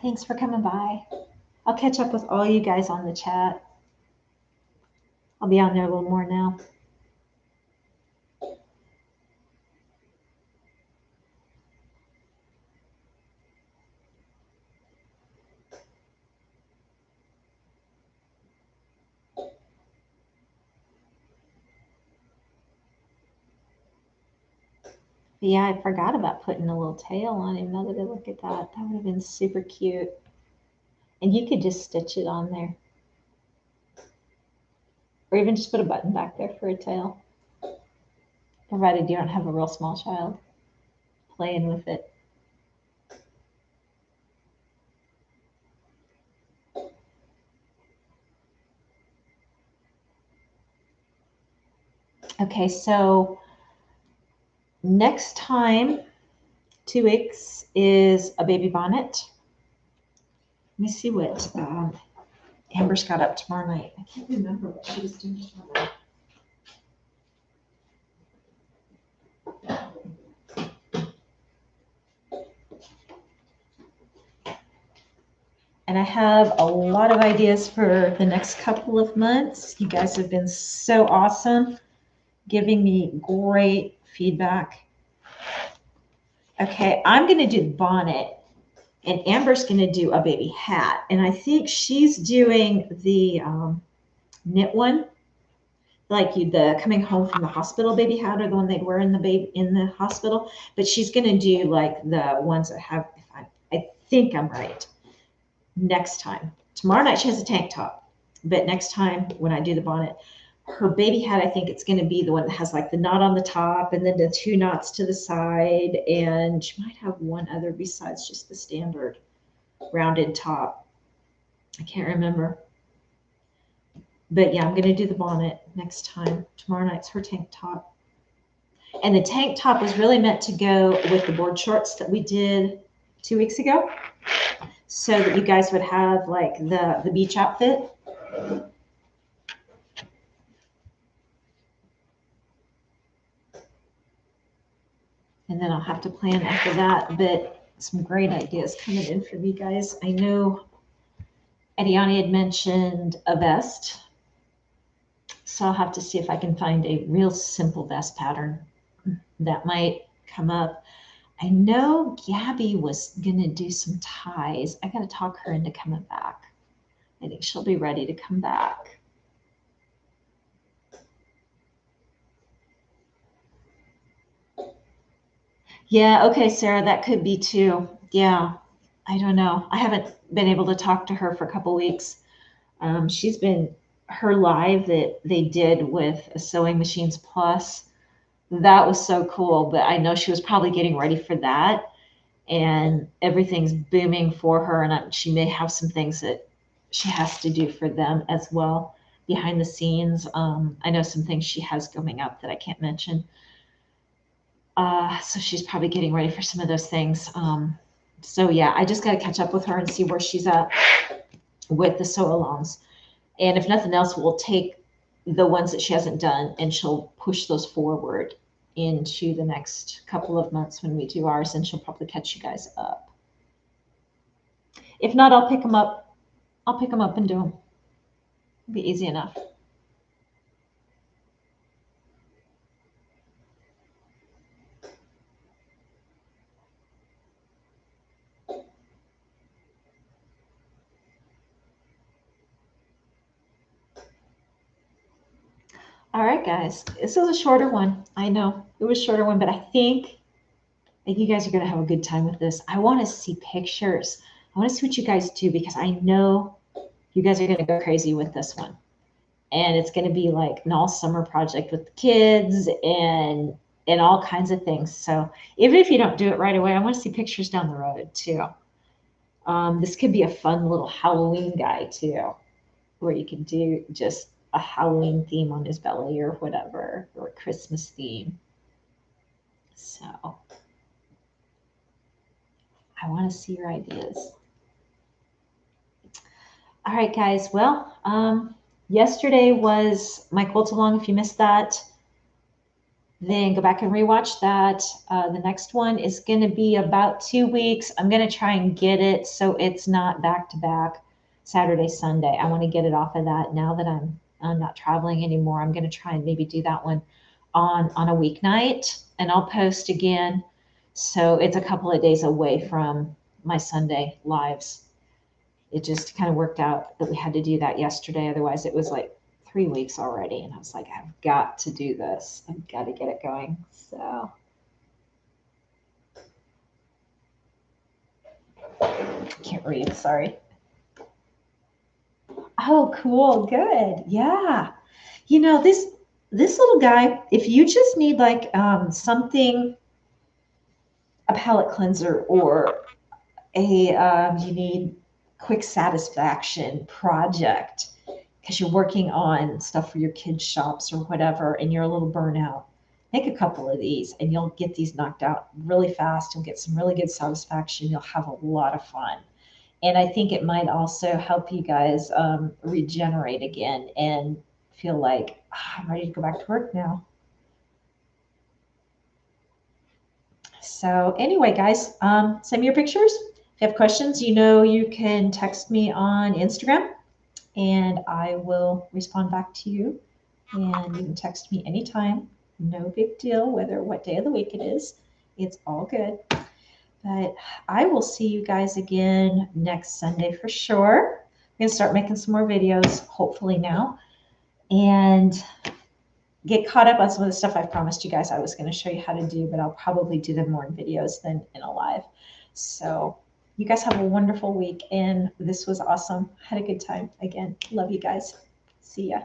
Thanks for coming by. I'll catch up with all you guys on the chat. I'll be on there a little more now. But yeah, I forgot about putting a little tail on him. Now that I look at that, that would have been super cute. And you could just stitch it on there. Or even just put a button back there for a tail. Provided you don't have a real small child playing with it. Okay, so next time, 2 weeks, is a baby bonnet. Let me see what Amber's got up tomorrow night. I can't remember what she was doing tomorrow night. And I have a lot of ideas for the next couple of months. You guys have been so awesome, giving me great feedback. Okay, I'm going to do the bonnet, and Amber's going to do a baby hat. And I think she's doing the knit one, like the coming home from the hospital baby hat, or the one they'd wear in the hospital. But she's going to do like the ones that have, I think I'm right, next time. Tomorrow night she has a tank top, but next time when I do the bonnet, her baby hat, I think it's going to be the one that has like the knot on the top and then the 2 knots to the side, and she might have one other besides just the standard rounded top. I can't remember. But yeah, I'm going to do the bonnet next time. Tomorrow night's her tank top. And the tank top was really meant to go with the board shorts that we did 2 weeks ago, so that you guys would have like the beach outfit. And then I'll have to plan after that, but some great ideas coming in from you guys. I know Ediani had mentioned a vest, so I'll have to see if I can find a real simple vest pattern that might come up. I know Gabby was going to do some ties. I got to talk her into coming back. I think she'll be ready to come back. Yeah, okay, Sarah, that could be too. Yeah, I don't know. I haven't been able to talk to her for a couple weeks. She's been, her live that they did with Sewing Machines Plus, that was so cool, but I know she was probably getting ready for that, and everything's booming for her, and she may have some things that she has to do for them as well behind the scenes. I know some things she has coming up that I can't mention. So she's probably getting ready for some of those things. So yeah, I just got to catch up with her and see where she's at with the sew-alongs. And if nothing else, we'll take the ones that she hasn't done and she'll push those forward into the next couple of months when we do ours, and she'll probably catch you guys up. If not, I'll pick them up. I'll pick them up and do them. It'll be easy enough. All right, guys, this is a shorter one. I know it was a shorter one, but I think you guys are going to have a good time with this. I want to see pictures. I want to see what you guys do, because I know you guys are going to go crazy with this one. And it's going to be like an all summer project with the kids and all kinds of things. So even if you don't do it right away, I want to see pictures down the road too. This could be a fun little Halloween guy too, where you can do just a Halloween theme on his belly or whatever, or a Christmas theme. So I want to see your ideas. All right, guys. Well, yesterday was my quilt along. If you missed that, then go back and rewatch that. The next one is going to be about 2 weeks. I'm going to try and get it so it's not back to back Saturday, Sunday. I want to get it off of that now that I'm not traveling anymore. I'm going to try and maybe do that one on a weeknight, and I'll post again. So it's a couple of days away from my Sunday lives. It just kind of worked out that we had to do that yesterday. Otherwise, it was like 3 weeks already. And I was like, I've got to do this. I've got to get it going. So Can't read, sorry. Oh, cool, good, yeah. You know, this little guy, if you just need like something, a palette cleanser or a you need quick satisfaction project because you're working on stuff for your kids' shops or whatever, and you're a little burnout, make a couple of these and you'll get these knocked out really fast. You'll get some really good satisfaction. You'll have a lot of fun. And I think it might also help you guys regenerate again and feel like, I'm ready to go back to work now. So anyway, guys, send me your pictures. If you have questions, you know you can text me on Instagram and I will respond back to you. And you can text me anytime. No big deal, what day of the week it is. It's all good. But I will see you guys again next Sunday for sure. I'm going to start making some more videos, hopefully now, and get caught up on some of the stuff I promised you guys I was going to show you how to do, but I'll probably do them more in videos than in a live. So you guys have a wonderful week, and this was awesome. Had a good time. Again, love you guys. See ya.